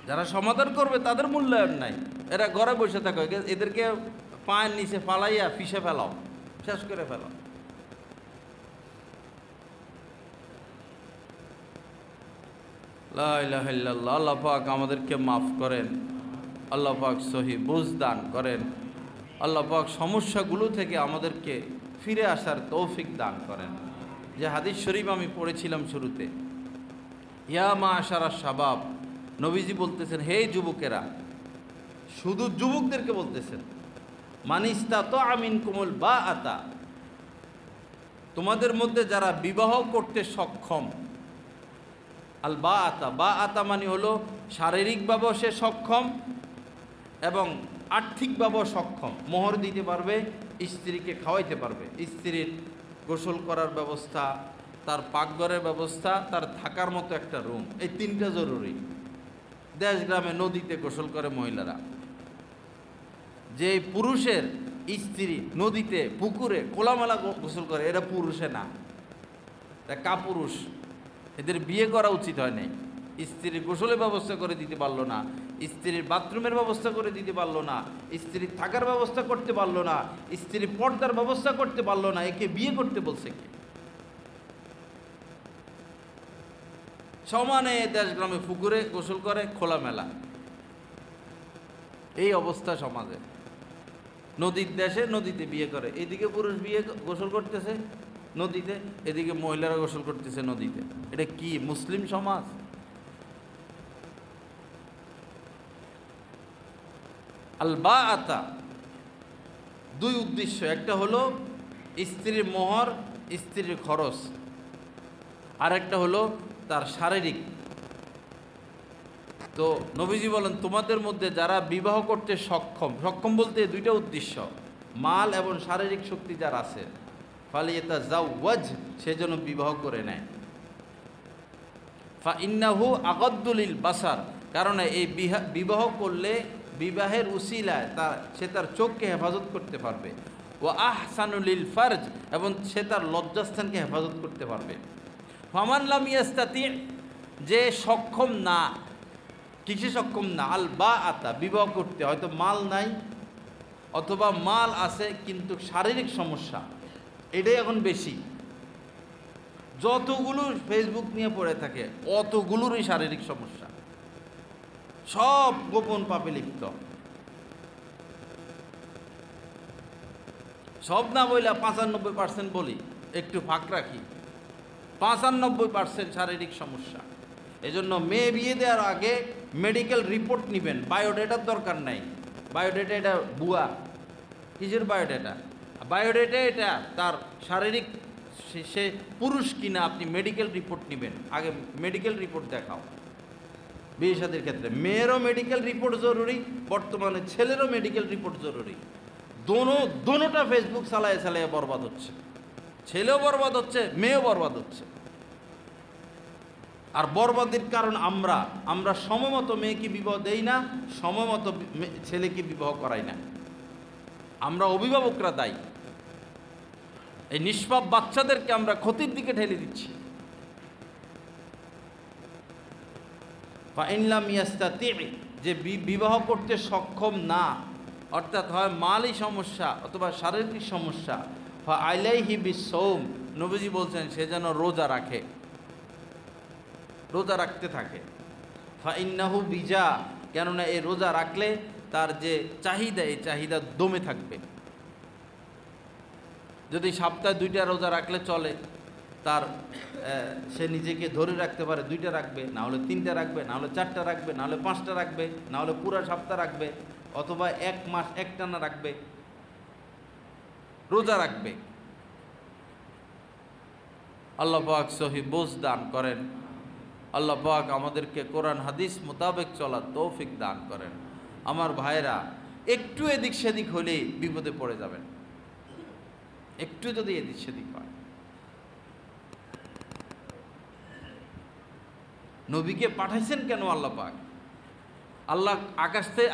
যারা সমাধান করবে তাদের মূল্যায়ন নাই। এরা ঘরে বসে থাকে, এদেরকে পায়ের নিচে ফালাইয়া ফিসে ফেলাও, শেষ করে ফেলাও। লা ইলাহা ইল্লাল্লাহ। আল্লাহ পাক আমাদেরকে মাফ করেন, আল্লাহ পাক সহি বুঝ দান করেন, আল্লাহ পাক সমস্যাগুলো থেকে আমাদেরকে ফিরে আসার তৌফিক দান করেন। যে হাদিস শরীফ আমি পড়েছিলাম শুরুতে, ইয়া মাশারা শাবাব, নবীজি বলতেছেন, হে যুবকেরা, শুধু যুবকদেরকে বলতেছেন, মানিস্তাতা মিনকুমুল বাআতা, তোমাদের মধ্যে যারা বিবাহ করতে সক্ষম। আল বাআতা মানে হলো শারীরিকভাবেও সে সক্ষম এবং আর্থিকভাবেও সক্ষম। মোহর দিতে পারবে, স্ত্রীকে খাওয়াইতে পারবে, স্ত্রীর গোসল করার ব্যবস্থা, তার পাকঘরের ব্যবস্থা, তার থাকার মতো একটা রুম, এই 3টা জরুরি। দেশ গ্রামে নদীতে গোসল করে মহিলারা। যে পুরুষের স্ত্রী নদীতে পুকুরে খোলামেলা গোসল করে, এরা পুরুষে না, এরা কাপুরুষ। এদের বিয়ে করা উচিত হয় নাই। স্ত্রীর গোসলের ব্যবস্থা করে দিতে পারলো না, স্ত্রীর বাথরুমের ব্যবস্থা করে দিতে পারলো না, স্ত্রীর থাকার ব্যবস্থা করতে পারলো না, স্ত্রীর পর্দার ব্যবস্থা করতে পারলো না, একে বিয়ে করতে বলছে কে? সমানে দেশ গ্রামে পুকুরে গোসল করে খোলামেলা, এই অবস্থা সমাজে। নদীর দেশে নদীতে বিয়ে করে, এদিকে পুরুষ বিয়ে গোসল করতেছে নদীতে, এদিকে মহিলারা গোসল করতেছে নদীতে। এটা কি মুসলিম সমাজ? আল বাআতা দুই উদ্দেশ্য, একটা হলো স্ত্রীর মোহর, স্ত্রীর খরচ, আর একটা হলো তার শারীরিক। তো নবীজি বলেন তোমাদের মধ্যে যারা বিবাহ করতে সক্ষম, সক্ষম বলতে দুইটা উদ্দেশ্য, মাল এবং শারীরিক শক্তি যার আছে, ফালিয়াতাজাওয়াজ, সেজন্য বিবাহ করে নেয়। ফাইন্নাহু আগাদ্দু লিল বাসার, কারণ এই বিবাহ করলে বিবাহের উসিলায় সে তার চোখকে হেফাজত করতে পারবে। ও আহসানু লিল ফারজ, এবং সে তার লজ্জাস্থানকে হেফাজত করতে পারবে। ফামান লাম ইয়াস্তাতি, যে সক্ষম না, কিসে সক্ষম না? আল বাআতা, বিবাহ করতে, হয়তো মাল নাই অথবা মাল আছে কিন্তু শারীরিক সমস্যা, এটাই এখন বেশি। যতগুলো ফেসবুক নিয়ে পড়ে থাকে অতগুলোরই শারীরিক সমস্যা, সব গোপন পাপে লিপ্ত। সব না বইলা 95% বলি, একটু ফাঁক রাখি, 95% শারীরিক সমস্যা। এজন্য মেয়ে বিয়ে দেওয়ার আগে মেডিকেল রিপোর্ট নেবেন, বায়োডেটার দরকার নাই। বায়োডেটা এটা বুয়া, কিসের বায়োডেটা? বায়োডেটা এটা তার শারীরিক, সে পুরুষ কিনা আপনি মেডিকেল রিপোর্ট নেবেন, আগে মেডিকেল রিপোর্ট দেখাও। বিয়ে শাদীর ক্ষেত্রে মেয়েরও মেডিকেল রিপোর্ট জরুরি, বর্তমানে ছেলেরও মেডিকেল রিপোর্ট জরুরি। দোনোটা ফেসবুক চালায় চালায় বরবাদ হচ্ছে, ছেলেও বরবাদ হচ্ছে, মেয়েও বরবাদ হচ্ছে। আর বরবাদের কারণ আমরা সময়মতো মেয়েকে বিবাহ দেই না, সময়মতো ছেলেকে বিবাহ করাই না, আমরা অভিভাবকরা দায়ী। এই নিষ্পাপ বাচ্চাদেরকে আমরা ক্ষতির দিকে ঠেলে দিচ্ছি। ফাইন লাম ইয়াস্তাতি, যে বিবাহ করতে সক্ষম না, অর্থাৎ হয় মালি সমস্যা অথবা শারীরিক সমস্যা, ফাআলাইহি বিসওম, নবীজি বলছেন সে যেন রোজা রাখে, রোজা রাখতে থাকে। ফাইন্নাহু বিজা, কেননা এই রোজা রাখলে তার যে চাহিদা, এই চাহিদা দমে থাকবে। যদি সপ্তাহে 2টা রোজা রাখলে চলে, তার সে নিজেকে ধরে রাখতে পারে 2টা রাখবে, না হলে 3টা রাখবে, না হলে 4টা রাখবে, না হলে 5টা রাখবে, না হলে পুরো সপ্তাহ রাখবে, অথবা 1 মাস একটানা রাখবে, রোজা রাখবে। আল্লাহ পাক সহিহ বুঝ দান করেন। আল্লাহ পাক আমাদেরকে কোরআন হাদিস মোতাবেক চলার তৌফিক দান করেন। আমার ভাইরা, একটু এদিক সেদিক হলেই বিপদে পড়ে যাবেন, একটু যদি এদিক সেদিক হয়। নবীকে পাঠাইছেন কেন আল্লাহ পাক? আল্লাহ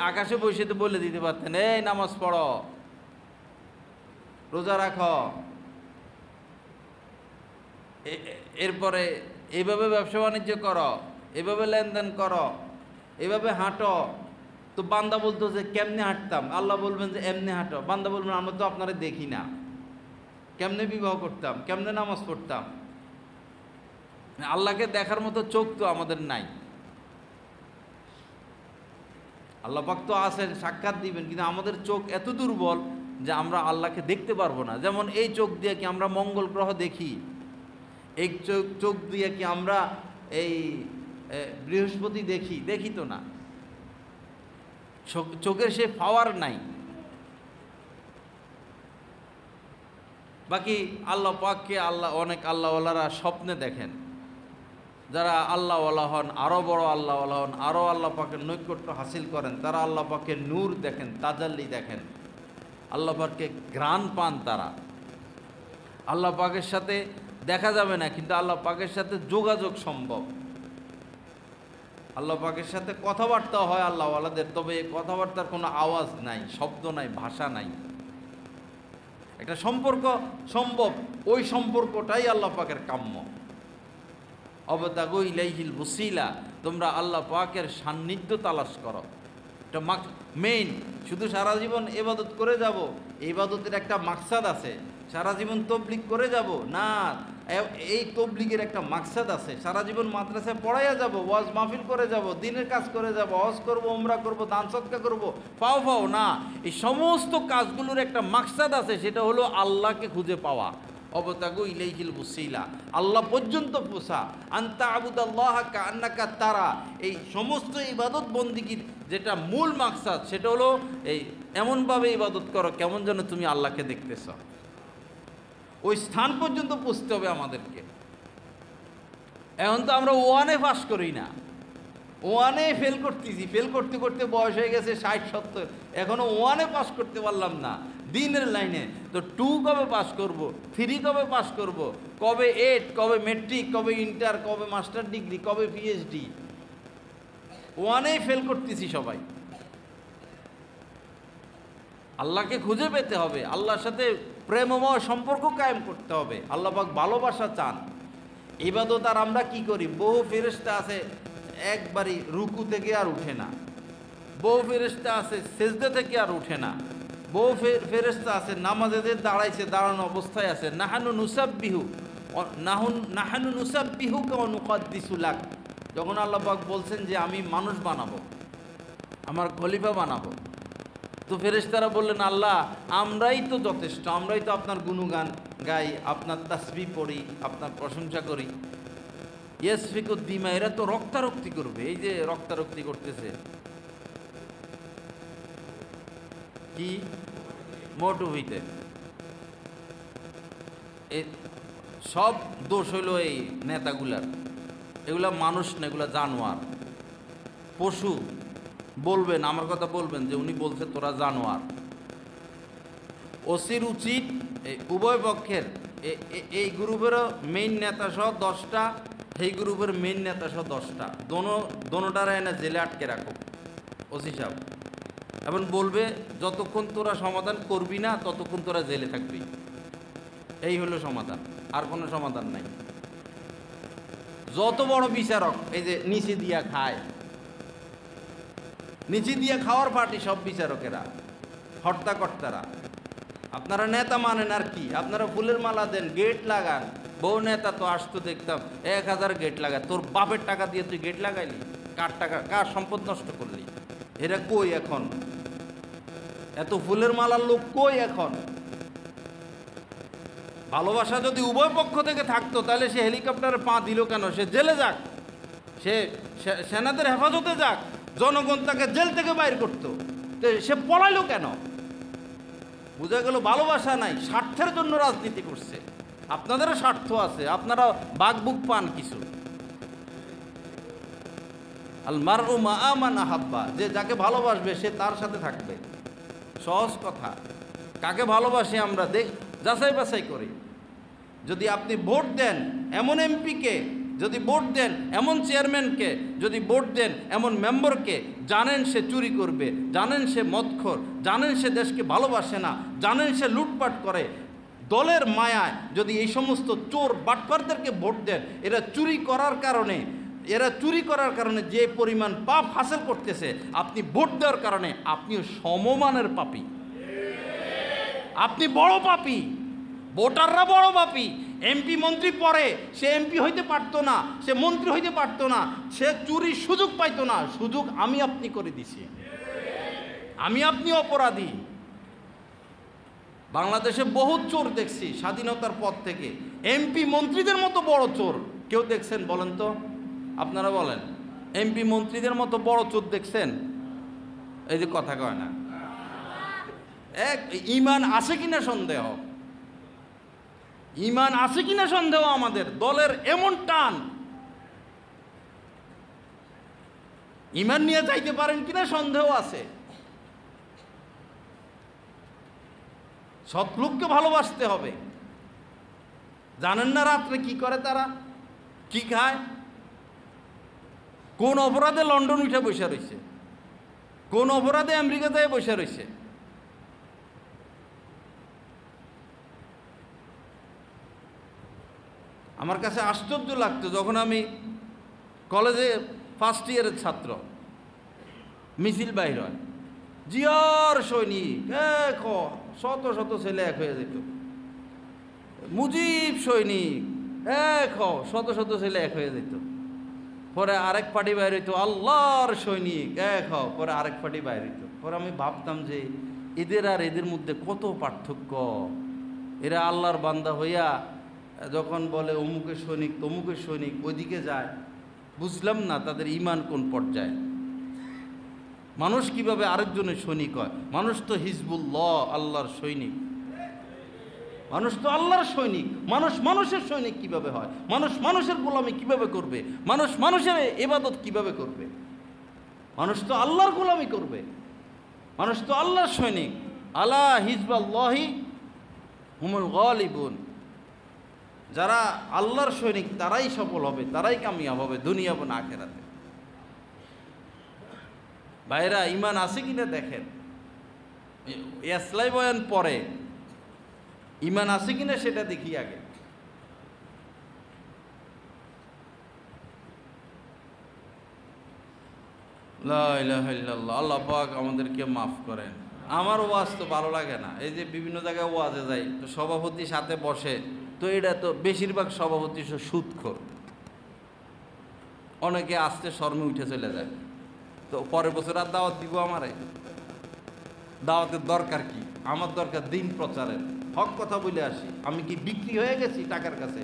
আকাশে বসে তো বলে দিতে পারতেন, এই নামাজ পড়ো, রোজা রাখো, এরপরে এইভাবে ব্যবসা বাণিজ্য করো, এভাবে লেনদেন করো, এভাবে হাঁটো। তো বান্দা বলতো যে কেমনে হাঁটতাম, আল্লাহ বলবেন যে এমনি হাঁটো। বান্দা বলবেন আমরা তো আপনারা দেখি না, কেমনে বিবাহ করতাম, কেমনে নামাজ পড়তাম। আল্লাহকে দেখার মতো চোখ তো আমাদের নাই। আল্লাহ পাক তো আছেন, সাক্ষাৎ দিবেন, কিন্তু আমাদের চোখ এত দুর্বল যে আমরা আল্লাহকে দেখতে পারবো না। যেমন এই চোখ দিয়ে কি আমরা মঙ্গল গ্রহ দেখি? এই চোখ দিয়ে কি আমরা এই বৃহস্পতি দেখি তো না। চোখের সে পাওয়ার নাই। বাকি আল্লাহ পাককে অনেক আল্লাহওয়ালারা স্বপ্নে দেখেন। যারা আল্লাহওয়ালা হন, আরও বড় আল্লাহওয়ালা হন, আরও আল্লাহ পাকের নৈকট্য হাসিল করেন, তারা আল্লাহ পাকের নূর দেখেন, তাজাল্লি দেখেন, আল্লাহ পাককে ঘ্রাণ পান। তারা আল্লাহ পাকের সাথে দেখা যাবে না, কিন্তু আল্লাহ পাকের সাথে যোগাযোগ সম্ভব। আল্লাহ পাকের সাথে কথাবার্তা হয় আল্লাহওয়ালাদের, তবে এই কথাবার্তার কোনো আওয়াজ নাই, শব্দ নাই, ভাষা নাই। একটা সম্পর্ক সম্ভব, ওই সম্পর্কটাই আল্লাহ পাকের কাম্য। অবতাগু ইলাইহিল ওসিলা, তোমরা আল্লাহ পাকের সান্নিধ্য তালাশ করো। এটা মেইন। শুধু সারা জীবন ইবাদত করে যাব, ইবাদতের একটা মাকসাদ আছে। সারা জীবন তবলিগ করে যাব না, এই তবলিগের একটা মাকসাদ আছে। সারা জীবন মাদ্রাসায় পড়াইয়া যাব, ওয়াজ মাহফিল করে যাব, দিনের কাজ করে যাব, হজ করব, উমরা করব, দান সদকা করব, পাও না। এই সমস্ত কাজগুলোর একটা মাকসাদ আছে, সেটা হলো আল্লাহকে খুঁজে পাওয়া। অবতাগু ইলাইহিল ওয়াসিলা, আল্লাহ পর্যন্ত পৌঁছা। আনতা আবুদাল্লাহ কান্নাকা তারা, এই সমস্ত ইবাদত বন্দিগির যেটা মূল মাকসাদ, সেটা হলো এই এমনভাবে ইবাদত করো কেমন যেন তুমি আল্লাহকে দেখতেছ। ওই স্থান পর্যন্ত পৌঁছতে হবে আমাদেরকে। এখন তো আমরা ওয়ানে পাস করি না, ওয়ানে ফেল করতেছি, ফেল করতে করতে বয়স হয়ে গেছে 60-70, এখনো ওয়ানে পাস করতে পারলাম না দিনের লাইনে। তো 2 কবে পাস করব, 3 কবে পাস করব, কবে 8, কবে মেট্রিক, কবে ইন্টার, কবে মাস্টার ডিগ্রি, কবে পিএইচডি? ওয়ানে ফেল করতেছি সবাই। আল্লাহকে খুঁজে পেতে হবে, আল্লাহর সাথে প্রেমময় সম্পর্ক কায়েম করতে হবে। আল্লাহ পাক ভালোবাসা চান। ইবাদত আর আমরা কি করি? বহু ফেরেশতা আছে একবারই রুকু থেকে আর উঠে না, বহু ফেরেশতা আছে সেজদা থেকে আর উঠে না, বহু ফেরেশতা আছে নামাজে দাঁড়াইছে, দাঁড়ানো অবস্থায় আছে। নাহানু নুসাব্বিহু ওয়া নুকাদ্দিসু লাক, যখন আল্লাহ পাক বলছেন যে আমি মানুষ বানাবো, আমার খলিফা বানাবো, তো ফেরেশতারা বললেন আল্লাহ আমরাই তো যথেষ্ট, আমরাই তো আপনার গুণগান গাই, আপনার তাসবিহ পড়ি, আপনার প্রশংসা করি। ইয়াসফিকুদ্দিমা, এরা তো রক্তারক্তি করবে। এই যে রক্তারক্তি করতেছে কি মোটু হইতে, সব দোষ হইল এই নেতাগুলার। এগুলা মানুষ না, এগুলা জানোয়ার, পশু। বলবেন, আমার কথা বলবেন যে উনি বলছে তোরা জানোয়ার। ওসির উচিত উভয় পক্ষের, এই গ্রুপেরও মেইন নেতা সহ 10টা, সেই গ্রুপের মেইন নেতা সহ 10টা, দোনোটারা এনে জেলে আটকে রাখো ওসি সাহেব। এবং বলবে যতক্ষণ তোরা সমাধান করবি না ততক্ষণ তোরা জেলে থাকবি। এই হলো সমাধান, আর কোনো সমাধান নাই। যত বড় বিচারক, এই যে নিচে দিয়া খায়, নিচে দিয়ে খাওয়ার পার্টি সব বিচারকেরা, হর্তাকর্তারা। আপনারা নেতা মানেন আর কি? আপনারা ফুলের মালা দেন, গেট লাগান। বহু নেতা তো আসতো দেখতাম 1000 গেট লাগায়। তোর বাপের টাকা দিয়ে তুই গেট লাগাইলি? কার টাকা, কার সম্পদ নষ্ট করলি? এরা কই এখন? এত ফুলের মালার লোক কই এখন? ভালোবাসা যদি উভয় পক্ষ থেকে থাকতো তাহলে সে হেলিকপ্টারে পা দিল কেন? সে জেলে যাক, সে সেনাদের হেফাজতে যাক, জনগণ তাকে জেল থেকে বাইর করতো, সে পলাইলো কেন? বোঝা গেল ভালোবাসা নাই, স্বার্থের জন্য রাজনীতি করছে। আপনাদেরও স্বার্থ আছে, আপনারা বাগবুক পান কিছু। আল মারউ মাআ মান আহাব্বা, যে যাকে ভালোবাসবে সে তার সাথে থাকবে। সহজ কথা। কাকে ভালোবাসি আমরা যাচাই বাছাই করি। যদি আপনি ভোট দেন এমন এমপিকে, যদি ভোট দেন এমন চেয়ারম্যানকে, যদি ভোট দেন এমন মেম্বারকে, জানেন সে চুরি করবে, জানেন সে মদখোর, জানেন সে দেশকে ভালোবাসে না, জানেন সে লুটপাট করে, দলের মায়ায় যদি এই সমস্ত চোর বাটপারদেরকে ভোট দেন, এরা চুরি করার কারণে যে পরিমাণ পাপ হাসিল করতেছে, আপনি ভোট দেওয়ার কারণে আপনিও সমমানের পাপী। আপনি বড় পাপী, ভোটাররা বড় পাপী। এমপি মন্ত্রী পরে, সে এমপি হইতে পারতো না, সে মন্ত্রী হইতে পারতো না, সে চুরির সুযোগ পাইতো না। সুযোগ আমি আপনি করে দিছি, আমি আপনি অপরাধী। বাংলাদেশে বহুত চোর দেখছি স্বাধীনতার পর থেকে। এমপি মন্ত্রীদের মতো বড় চোর কেউ দেখছেন বলেন তো? আপনারা বলেন, এমপি মন্ত্রীদের মতো বড় চোর দেখছেন? এই যে কথা কয় না, এক ঈমান আছে কিনা সন্দেহ, ঈমান আছে কিনা সন্দেহ। আমাদের দলের এমন টান, ঈমান নিয়ে যাইতে পারেন কিনা সন্দেহ আছে। সৎলোককে ভালোবাসতে হবে। জানেন না রাত্রে কি করে তারা, কি খায়, কোন অপরাধে লন্ডন উঠে বসে রয়েছে, কোন অপরাধে আমেরিকা যায় বসে রয়েছে। আমার কাছে আশ্চর্য লাগতো যখন আমি কলেজে ফার্স্ট ইয়ারের ছাত্র, মিছিল বাইর হয়, জিয়ার সৈনিক এক শত শত ছেলে এক হয়ে যেত, মুজিব সৈনিক এক শত শত ছেলে এক হয়ে যেত। পরে আরেক পার্টি বাইর হইতো, আল্লাহর সৈনিক এক পরে আরেক পার্টি বাইর হইতো। পরে আমি ভাবতাম যে এদের আর এদের মধ্যে কত পার্থক্য। এরা আল্লাহর বান্দা হইয়া যখন বলে অমুকের সৈনিক তমুকের সৈনিক, ওইদিকে যায়। বুঝলাম না তাদের ঈমান কোন পর্যায়ে। মানুষ কিভাবে আরেকজনের সৈনিক হয়? মানুষ তো হিজবুল্লাহ, আল্লাহর সৈনিক। মানুষ তো আল্লাহর সৈনিক। মানুষ মানুষের সৈনিক কিভাবে হয়? মানুষ মানুষের গোলামি কিভাবে করবে? মানুষ মানুষের ইবাদত কিভাবে করবে? মানুষ তো আল্লাহর গোলামি করবে। মানুষ তো আল্লাহর সৈনিক। আলা হিজবাল্লাহি হুমুল গালিবুন। যারা আল্লাহর সৈনিক তারাই সফল হবে, তারাই কামিয়াব হবে দুনিয়া এবং আখিরাতে। ভাইরা, ঈমান আছে কিনা দেখেন। এসলাই বয়ান পরে ঈমান আছে কিনা সেটা দেখি আগে। লা ইলাহা ইল্লাল্লাহ। আল্লাহ পাক আমাদেরকে মাফ করেন। আমার ওয়াজ তো ভালো লাগে না। এই যে বিভিন্ন জায়গায় ওয়াজে যাই, তো সভাপতি সাথে বসে, তো এটা তো বেশিরভাগ সভাপতি সুদখোর। অনেকে আসতে শর্মে উঠে চলে যায়। তো পরের বছর আর দাওয়াত দিব? আমারে দাওয়াতের দরকার কি? আমার দরকার দিন প্রচারের, হক কথা বলে আসি। আমি কি বিক্রি হয়ে গেছি টাকার কাছে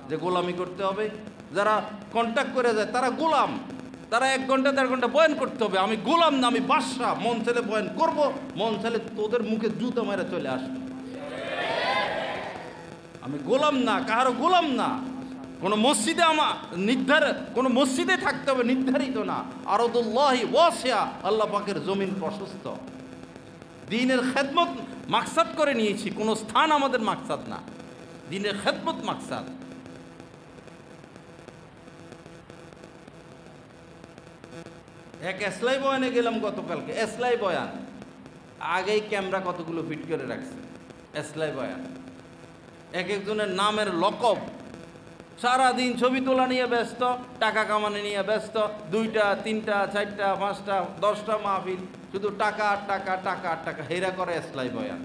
যে গোলামি করতে হবে? যারা কন্ট্যাক্ট করে যায় তারা গোলাম। তারা 1 ঘন্টা 1.5 ঘন্টা বয়ান করতে হবে। আমি গোলাম না, আমি বাদশা। মন ছেলে বয়ান করব, মন ছেলে তোদের মুখে জুতো মেরে চলে আসবে। আমি গোলাম না, কাহারও গোলাম না। কোনো মসজিদে কোনো মসজিদে থাকতে হবে নির্ধারিত না। আরদুল্লাহি ওয়াসিয়া, আল্লাহ পাকের জমিন প্রশস্ত। দ্বীনের খেদমত মাকসাদ করে নিয়েছি, কোনো স্থান আমাদের মাকসাদ না। দ্বীনের খেদমত মাকসাদ। এক এসলাই বয়ানে গেলাম গতকালকে। এসলাই বয়ান আগেই ক্যামেরা কতগুলো ফিট করে রাখছে। এসলাই বয়ান এক একজনের নামের লকব। সারাদিন ছবি তোলা নিয়ে ব্যস্ত, টাকা কামানো নিয়ে ব্যস্ত। 2টা 3টা 4টা 5টা 10টা মাহফিল, শুধু টাকা আর টাকা, টাকা আর টাকা। হেরা করে এসলাই বয়ান।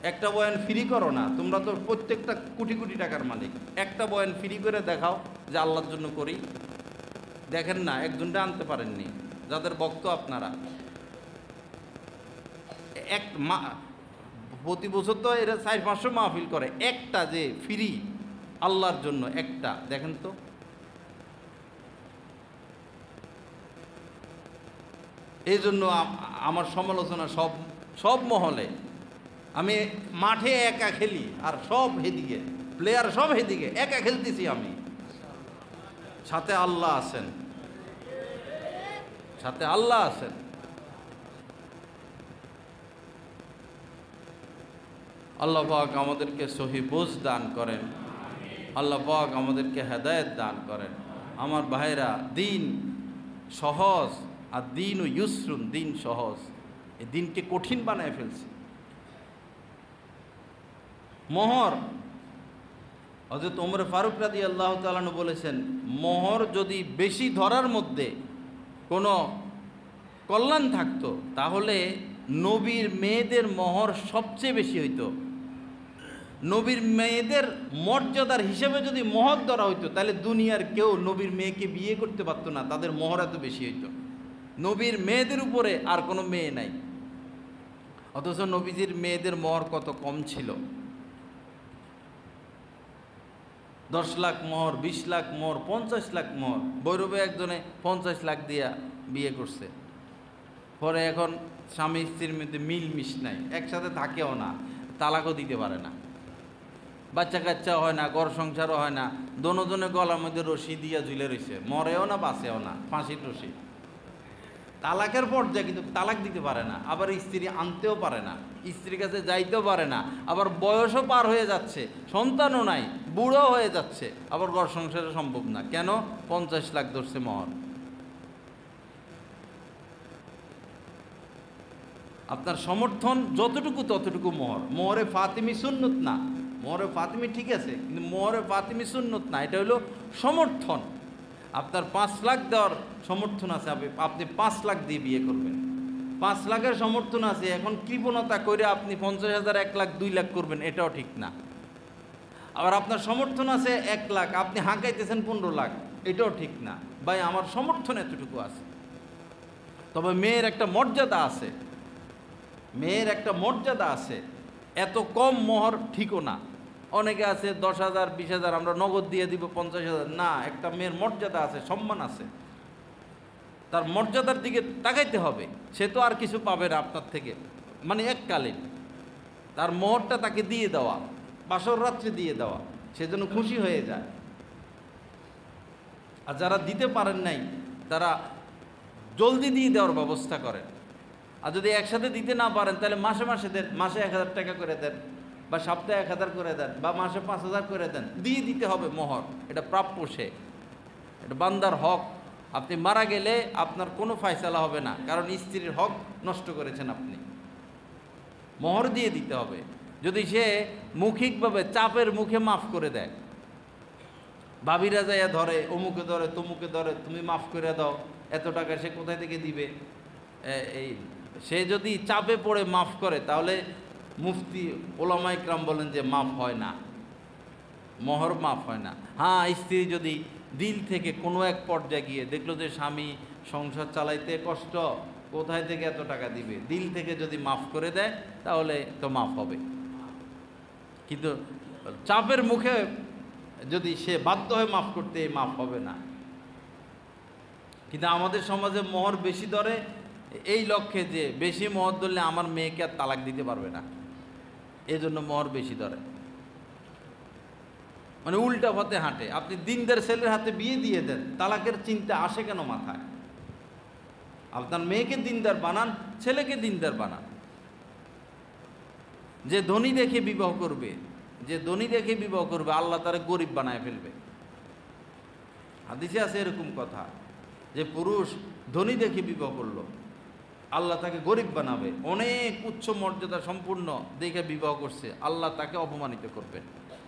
একটা বয়ান ফ্রি করো না, তোমরা তো প্রত্যেকটা কোটি কোটি টাকার মালিক। একটা বয়ান ফ্রি করে দেখাও যে আল্লাহর জন্য করি। দেখেন না, একজনটা আনতে পারেননি যাদের বক্ত আপনারা। প্রতি বছর তো এরা 400-500 মাহফিল করে, একটা যে ফ্রি আল্লাহর জন্য একটা দেখেন তো। এই জন্য আমার সমালোচনা সব মহলে। আমি মাঠে একা খেলি আর সব হেদিকে, প্লেয়ার সব হেদিকে, একা খেলতেছি আমি। সাথে আল্লাহ আছেন, সাথে আল্লাহ আছেন। আল্লাহ পাক আমাদেরকে সহি বুঝ দান করেন। আল্লাহ পাক আমাদেরকে হেদায়েত দান করেন। আমার ভাইরা, দিন সহজ, আর দিন ও ইউসরুন, দিন সহজ। এই দিনকে কঠিন বানায় ফেলছে। মোহর, হযরত ওমর ফারুক রাদিয়াল্লাহু তাআলা আনহু বলেছেন, মোহর যদি বেশি ধরার মধ্যে কোনো কল্যাণ থাকতো তাহলে নবীর মেয়েদের মোহর সবচেয়ে বেশি হইতো। নবীর মেয়েদের মর্যাদার হিসেবে যদি মোহর ধরা হইতো তাহলে দুনিয়ার কেউ নবীর মেয়েকে বিয়ে করতে পারতো না, তাদের মোহর এত বেশি হইতো। নবীর মেয়েদের উপরে আর কোনো মেয়ে নাই, অথচ নবীজির মেয়েদের মোহর কত কম ছিল। 10 লাখ মোহর, 20 লাখ মোহর, 50 লাখ মোহর। বৈরবে একজনে 50 লাখ দিয়া বিয়ে করছে। পরে এখন স্বামী স্ত্রীর মধ্যে মিলমিশ নাই, একসাথে থাকেও না, তালাকও দিতে পারে না, বাচ্চা কাচ্চা হয় না, ঘর সংসারও হয় না। দোনোজনে গলার মধ্যে রশি দিয়া ঝুলে রয়েছে, মরেও না বাঁচেও না, ফাঁসির রশি। তালাকের পর্যায়ে, কিন্তু তালাক দিতে পারে না, আবার স্ত্রী আনতেও পারে না, স্ত্রীর কাছে যাইতেও পারে না, আবার বয়সও পার হয়ে যাচ্ছে, সন্তানও নাই, বুড়ো হয়ে যাচ্ছে, আবার ঘর সংসারে সম্ভব না। কেন? 50 লাখ ধরছে মোহর। আপনার সমর্থন যতটুকু ততটুকু মোহর। মোহরে ফাতিমি সুন্নত না, মোহরে ফাতিমি ঠিক আছে, কিন্তু মোহরে ফাতিমি সুন্নত না, এটা হলো সমর্থন। আপনার 5 লাখ দেওয়ার সমর্থন আছে, আপনি 5 লাখ দিয়ে বিয়ে করবেন, 5 লাখের সমর্থন আছে, এখন কৃপণতা করে আপনি 50,000, 1 লাখ, 2 লাখ করবেন, এটাও ঠিক না। আবার আপনার সমর্থন আছে 1 লাখ, আপনি হাঁকাইতেছেন 15 লাখ, এটাও ঠিক না। ভাই আমার সমর্থন এতটুকু আছে। তবে মেয়ের একটা মর্যাদা আছে, মেয়ের একটা মর্যাদা আছে, এত কম মোহর ঠিকও না। অনেকে আছে 10,000, 20,000 আমরা নগদ দিয়ে দিব, 50,000 না। একটা মেয়ের মর্যাদা আছে, সম্মান আছে, তার মর্যাদার দিকে তাকাইতে হবে। সে তো আর কিছু পাবে না আপনার থেকে, মানে এককালীন তার মোহরটা তাকে দিয়ে দেওয়া, বাসর রাত্রে দিয়ে দেওয়া, সে যেন খুশি হয়ে যায়। আর যারা দিতে পারেন নাই তারা জলদি দিয়ে দেওয়ার ব্যবস্থা করেন। আর যদি একসাথে দিতে না পারেন তাহলে মাসে মাসে দেন, মাসে 1,000 টাকা করে দেন, বা সপ্তাহে 1,000 করে দেন, বা মাসে 5,000 করে দেন, দিয়ে দিতে হবে মোহর। এটা প্রাপ্য, সে এটা বান্দার হক। আপনি মারা গেলে আপনার কোনো ফায়সালা হবে না, কারণ স্ত্রীর হক নষ্ট করেছেন আপনি। মোহর দিয়ে দিতে হবে। যদি সে মৌখিকভাবে চাপের মুখে মাফ করে দেয়, ভাবিরা যাইয়া ধরে, অমুকে ধরে, তমুকে ধরে, তুমি মাফ করে দাও, এত টাকা সে কোথায় থেকে দিবে, এই সে যদি চাপে পড়ে মাফ করে, তাহলে মুফতি ওলামা ইকরাম বলেন যে মাফ হয় না, মোহর মাফ হয় না। হ্যাঁ, স্ত্রী যদি দিল থেকে কোনো এক পর্যায়ে গিয়ে দেখলো যে স্বামী সংসার চালাইতে কষ্ট, কোথায় থেকে এত টাকা দিবে, দিল থেকে যদি মাফ করে দেয় তাহলে তো মাফ হবে। কিন্তু চাপের মুখে যদি সে বাধ্য হয় মাফ করতে, মাফ হবে না। কিন্তু আমাদের সমাজে মোহর বেশি ধরে এই লক্ষ্যে যে বেশি মোহর ধরলে আমার মেয়েকে আর তালাক দিতে পারবে না, এই জন্য মোহর বেশি ধরে। মানে উল্টা পথে হাঁটে। আপনি দিনদার ছেলের হাতে বিয়ে দিয়ে দেন, তালাকের চিন্তা আসে কেন মাথায়? আপনার মেয়েকে দিনদার বানান, ছেলেকে দিনদার বানান। যে ধনী দেখে বিবাহ করবে, যে ধনী দেখে বিবাহ করবে, আল্লাহ তারে গরিব বানায় ফেলবে। হাদিসে আছে এরকম কথা, যে পুরুষ ধনী দেখে বিবাহ করলো, আল্লাহ তাকে গরিব বানাবে। অনেক উচ্চ মর্যাদা সম্পূর্ণ দেখে বিবাহ করছে, আল্লাহ তাকে অপমানিত করবেন।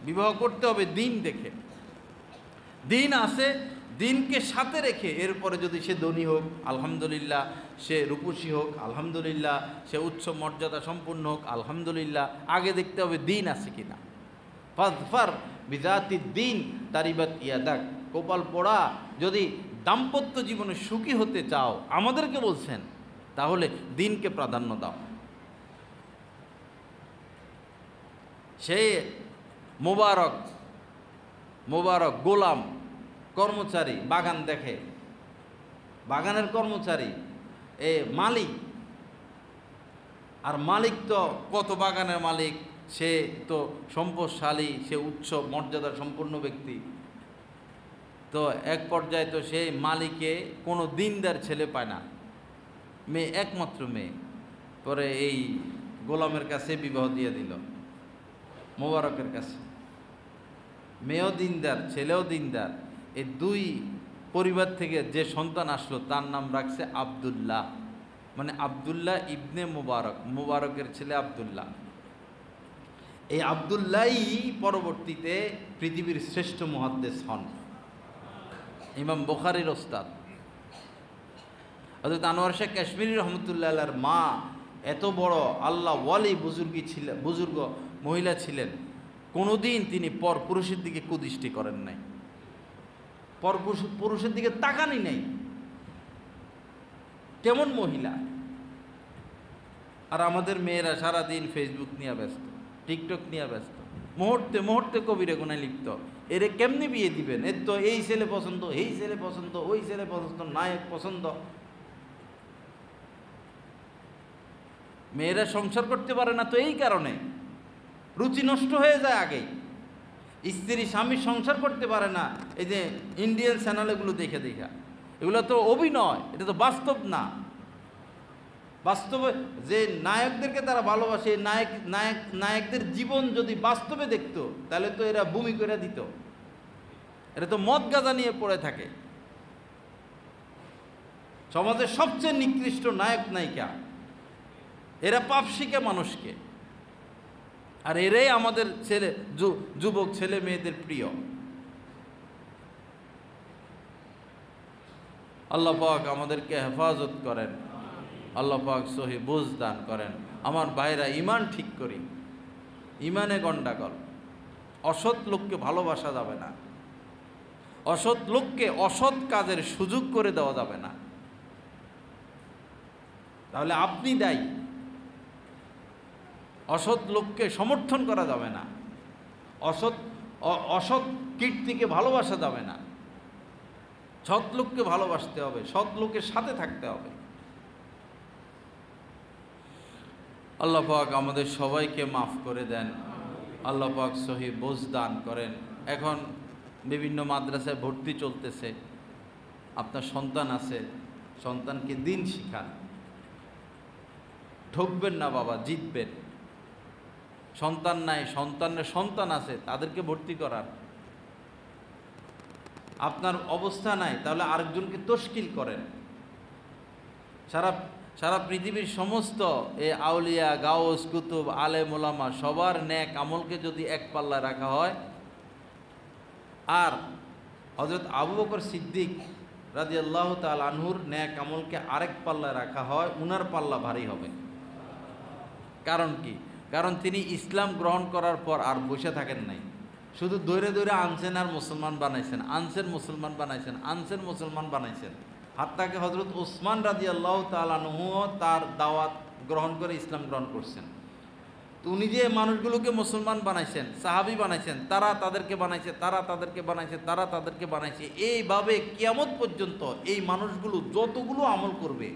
বিবাহ করতে হবে দিন দেখে, দিন আছে, দিনকে সাথে রেখে। এরপরে যদি সে ধনী হোক আলহামদুলিল্লাহ, সে রূপসী হোক আলহামদুলিল্লাহ, সে উচ্চ মর্যাদা সম্পূর্ণ হোক আলহামদুলিল্লাহ, আগে দেখতে হবে দিন আছে কিনা। ফাজফার বিজাতি দিন তারিবাত ইয়াদাক, কপাল পোড়া। যদি দাম্পত্য জীবনে সুখী হতে চাও, আমাদেরকে বলছেন, তাহলে দিনকে প্রাধান্য দাও। সে মোবারক মোবারক গোলাম, কর্মচারী, বাগান দেখে, বাগানের কর্মচারী, এ মালিক। আর মালিক তো কত বাগানের মালিক, সে তো সম্পদশালী, সে উচ্চ মর্যাদা সম্পন্ন ব্যক্তি। তো এক পর্যায়ে তো সেই মালিকে কোনো দিনদার ছেলে পায় না, মেয়ে একমাত্র মেয়ে। পরে এই গোলামের কাছে বিবাহ দিয়ে দিল, মোবারকের কাছে। মেয়েও দিনদার, ছেলেও দিনদার। এই দুই পরিবার থেকে যে সন্তান আসলো তার নাম রাখছে আব্দুল্লাহ, মানে আব্দুল্লাহ ইবনে মুবারক, মুবারকের ছেলে আব্দুল্লাহ। এই আব্দুল্লাহই পরবর্তীতে পৃথিবীর শ্রেষ্ঠ মুহাদ্দিস হন, ইমাম বুখারীর ওস্তাদ। হযরত আনোয়ার শাহ কাশ্মীরি রহমতুল্লাহ আলাইহির মা এত বড় আল্লাহ ওয়ালি বুজুর্গ মহিলা ছিলেন, কোনোদিন তিনি পর পুরুষের দিকে কুদৃষ্টি করেন নাই, পর পুরুষের দিকে তাকানি নাই। কেমন মহিলা! আর আমাদের মেয়েরা সারাদিন ফেসবুক নিয়ে ব্যস্ত, টিকটক নিয়ে ব্যস্ত, মুহূর্তে মুহূর্তে কবিরা গুনায় লিপ্ত। এরে কেমনি বিয়ে দিবেন? এর তো এই ছেলে পছন্দ, এই ছেলে পছন্দ, ওই ছেলে পছন্দ, নায়ক পছন্দ। মেয়েরা সংসার করতে পারে না তো এই কারণে, রুচি নষ্ট হয়ে যায় আগেই। স্ত্রী স্বামীর সংসার করতে পারে না এই যে ইন্ডিয়ান চ্যানেল এগুলো দেখে দেখা। এগুলো তো অভিনয়, এটা তো বাস্তব না। বাস্তবে যে নায়কদেরকে তারা ভালোবাসে, নায়কদের জীবন যদি বাস্তবে দেখতো তাহলে তো এরা বমি করে দিত। এটা তো মদ গাঁজা নিয়ে পড়ে থাকে। সমাজের সবচেয়ে নিকৃষ্ট নায়ক নায়িকা, এরা পাপ শিখে মানুষকে। আর এরাই আমাদের যুবক ছেলে মেয়েদের প্রিয়। আল্লাহ পাক আমাদেরকে হেফাজত করেন, আল্লাহ পাক সহি বুঝ দান করেন। আমার ভাইরা, ইমান ঠিক করি, ইমানে গন্ডাগোল। অসৎ লোককে ভালোবাসা যাবে না, অসৎ লোককে অসৎ কাজের সুযোগ করে দেওয়া যাবে না, তাহলে আপনি দায়ী। অসৎ লোককে সমর্থন করা যাবে না, অসৎ কীর্তিকে ভালোবাসা যাবে না। সৎ লোককে ভালোবাসতে হবে, সৎ লোকের সাথে থাকতে হবে। আল্লাহ পাক আমাদের সবাইকে মাফ করে দেন, আল্লাহ পাক সহি বোঝ দান করেন। এখন বিভিন্ন মাদ্রাসায় ভর্তি চলতেছে, আপনার সন্তান আছে, সন্তানকে দিন শিখান। ঠকবেন না বাবা, জিতবেন। সন্তান নাই, সন্তানের সন্তান আছে, তাদেরকে ভর্তি করান। আপনার অবস্থা নাই, তাহলে আরেকজনকে তশকিল করেন। সারা পৃথিবীর সমস্ত এই আউলিয়া, গাউস, কুতুব, আলেম, ওলামা সবার নেক আমলকে যদি এক পাল্লায় রাখা হয়, আর হযরত আবু বকর সিদ্দিক রাদিয়াল্লাহু তাআলা আনহুর নেক আমলকে আরেক পাল্লায় রাখা হয়, উনার পাল্লা ভারী হবে। কারণ কি? কারণ তিনি ইসলাম গ্রহণ করার পর আর বসে থাকেন নাই, শুধু দৌড়ে দৌড়ে আনছেন আর মুসলমান বানাইছেন, আনছেন মুসলমান বানাইছেন, আনছেন মুসলমান বানাইছেন। হাত্তাকে হযরত ওসমান রাদিয়াল্লাহু তাআলা আনহু তার দাওয়াত গ্রহণ করে ইসলাম গ্রহণ করছেন। তো উনি যে মানুষগুলোকে মুসলমান বানাইছেন, সাহাবী বানাইছেন, তারা তাদেরকে বানাইছে, তারা তাদেরকে বানাইছে, তারা তাদেরকে বানাইছে, এইভাবে কিয়ামত পর্যন্ত এই মানুষগুলো যতগুলো আমল করবে,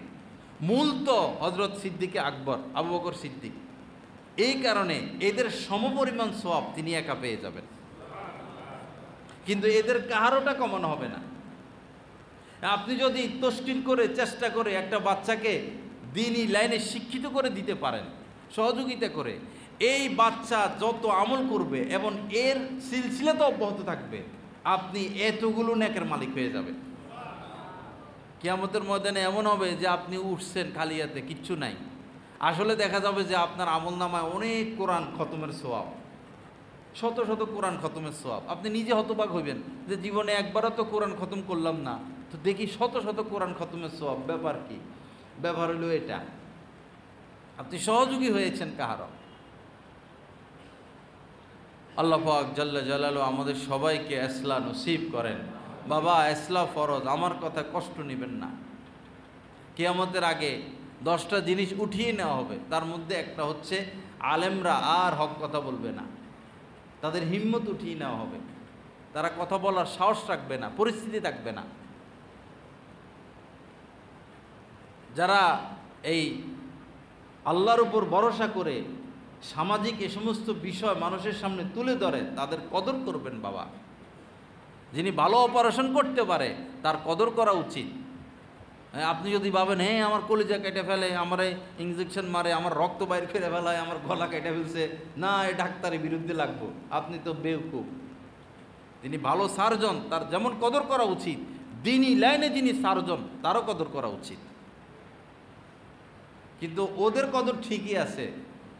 মূল তো হযরত সিদ্দিকে আকবর, আবু বকর সিদ্দিক। এই কারণে এদের সমপরিমাণ সওয়াব তিনি একা পেয়ে যাবেন, কিন্তু এদের কাহারোটা কমানো হবে না। আপনি যদি তশকিল করে চেষ্টা করে একটা বাচ্চাকে দ্বীনি লাইনে শিক্ষিত করে দিতে পারেন, সহযোগিতা করে, এই বাচ্চা যত আমল করবে এবং এর সিলসিলা তো অব্যাহত থাকবে, আপনি এতগুলো নেকের মালিক হয়ে যাবেন। কিয়ামতের ময়দানে এমন হবে যে আপনি উঠছেন খালিয়াতে, কিচ্ছু নাই। আসলে দেখা যাবে যে আপনার আমল নামায় অনেক কোরআন খতমের সওয়াব, শত শত কোরআন খতমের সওয়াব। আপনি নিজে হতবাক হইবেন যে জীবনে একবারও তো কোরআন খতম করলাম না, তো দেখি শত শত কোরআন খতমের সওয়াব। ব্যাপার কি? ব্যাপার হলো এটা, আপনি সহযোগী হয়েছেন কাহারও। আল্লাহ পাক জাল্লা জালালু আমাদের সবাইকে ইসলাম নসিব করেন। বাবা, ইসলাম ফরজ, আমার কথা কষ্ট নেবেন না। কিয়ামতের আগে 10টা জিনিস উঠিয়ে নেওয়া হবে, তার মধ্যে একটা হচ্ছে আলেমরা আর হক কথা বলবে না, তাদের হিম্মত উঠিয়ে নেওয়া হবে, তারা কথা বলার সাহস রাখবে না, পরিস্থিতি থাকবে না। যারা এই আল্লাহর উপর ভরসা করে সামাজিক এ সমস্ত বিষয় মানুষের সামনে তুলে ধরে, তাদের কদর করবেন বাবা। যিনি ভালো অপারেশন করতে পারে তার কদর করা উচিত। আপনি যদি ভাবেন হ্যাঁ আমার কলিজা কেটে ফেলে, আমার ইঞ্জেকশন মারে, আমার রক্ত বাইর করে ফেলায়, আমার গলা কেটে ফেলছে, না এই ডাক্তারের বিরুদ্ধে লাগবো, আপনি তো বেওকুফ। তিনি ভালো সার্জন, তার যেমন কদর করা উচিত, দ্বীনি লাইনে যিনি সার্জন তারও কদর করা উচিত। কিন্তু ওদের কদর ঠিকই আছে,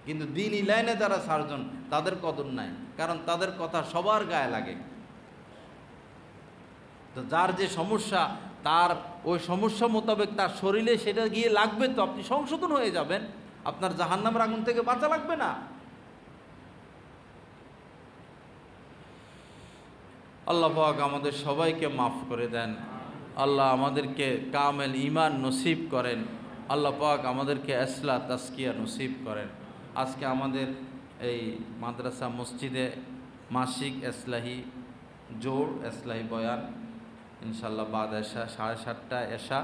কিন্তু দ্বীনি লাইনে যারা সার্জন তাদের কদর নাই, কারণ তাদের কথা সবার গায়ে লাগে। তো যার যে সমস্যা, তার ওই সমস্যা মোতাবেক তার শরীরে সেটা গিয়ে লাগবে, তো আপনি সংশোধন হয়ে যাবেন, আপনার জাহান্নামের আগুন থেকে বাঁচা লাগবে না। আল্লাহ পাক আমাদের সবাইকে মাফ করে দেন, আল্লাহ আমাদেরকে কামেল ঈমান নসিব করেন, আল্লাহ পাক আমাদেরকে ইসলাহ তাজকিয়া নসিব করেন। আজকে আমাদের এই মাদ্রাসা মসজিদে মাসিক ইসলাহি জোর, ইসলাহি বয়ান, ইনশাল্লাহ বাদ এশা 7:30টায় এশা,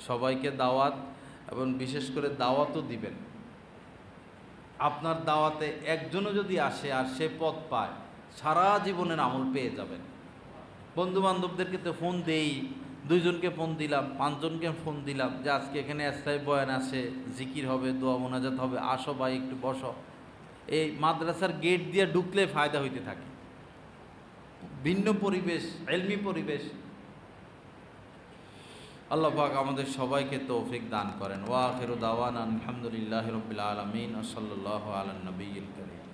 সবাইকে দাওয়াত, এবং বিশেষ করে দাওয়াতও দিবেন। আপনার দাওয়াতে একজনও যদি আসে আর সে পথ পায়, সারা জীবনের আমল পেয়ে যাবেন। বন্ধু বান্ধবদেরকে তো ফোন দেই, 2জনকে ফোন দিলাম, 5জনকে ফোন দিলাম যে আজকে এখানে ইসলাহি বয়ান আছে, জিকির হবে, দোয়া মোনাজাত হবে, আসো ভাই একটু বসো। এই মাদ্রাসার গেট দিয়ে ঢুকলে ফায়দা হইতে থাকে, ভিন্ন পরিবেশ, ইলমি পরিবেশ। আল্লাহ পাক আমাদের সবাইকে তৌফিক দান করেন। ওয়া আখিরু দাওয়ানা আলহামদুলিল্লাহি রাব্বিল আলামিন ওয়া সাল্লাল্লাহু আলা নবিয়্যিল কারীম।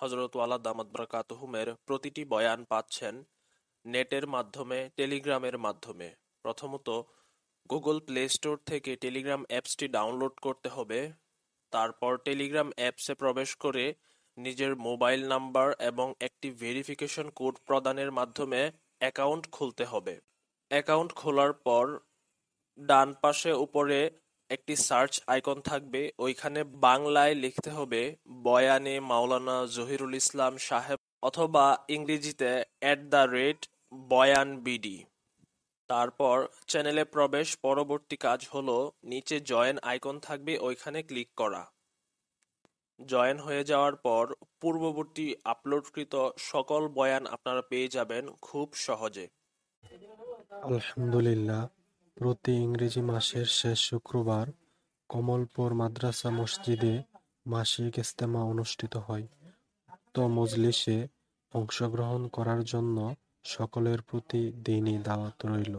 হযরত ওয়ালা দামাত বারাকাতুহুমের প্রতিটি বয়ান পাচ্ছেন নেটের মাধ্যমে, টেলিগ্রামের মাধ্যমে। প্রথমত গুগল প্লে স্টোর থেকে টেলিগ্রাম অ্যাপসটি ডাউনলোড করতে হবে। তারপর টেলিগ্রাম অ্যাপসে প্রবেশ করে নিজের মোবাইল নাম্বার এবং একটি ভেরিফিকেশন কোড প্রদানের মাধ্যমে অ্যাকাউন্ট খুলতে হবে। অ্যাকাউন্ট খোলার পর ডান পাশে উপরে একটি সার্চ আইকন থাকবে, ওইখানে বাংলায় লিখতে হবে বয়ানে মাওলানা জহিরুল ইসলাম সাহেব, অথবা ইংরেজিতে @বয়ানবিডি। তারপর চ্যানেলে প্রবেশ। পরবর্তী কাজ হলো নিচে জয়েন আইকন থাকবে, ওইখানে ক্লিক করা। জয়েন হয়ে যাওয়ার পর পূর্ববর্তী আপলোডকৃত সকল বয়ান আপনারা পেয়ে যাবেন খুব সহজে। আলহামদুলিল্লাহ, প্রতি ইংরেজি মাসের শেষ শুক্রবার কমলপুর মাদ্রাসা মসজিদে মাসিক ইজতেমা অনুষ্ঠিত হয়। উক্ত মজলিসে অংশগ্রহণ করার জন্য সকলের প্রতি দিনী দাওয়াত রইল।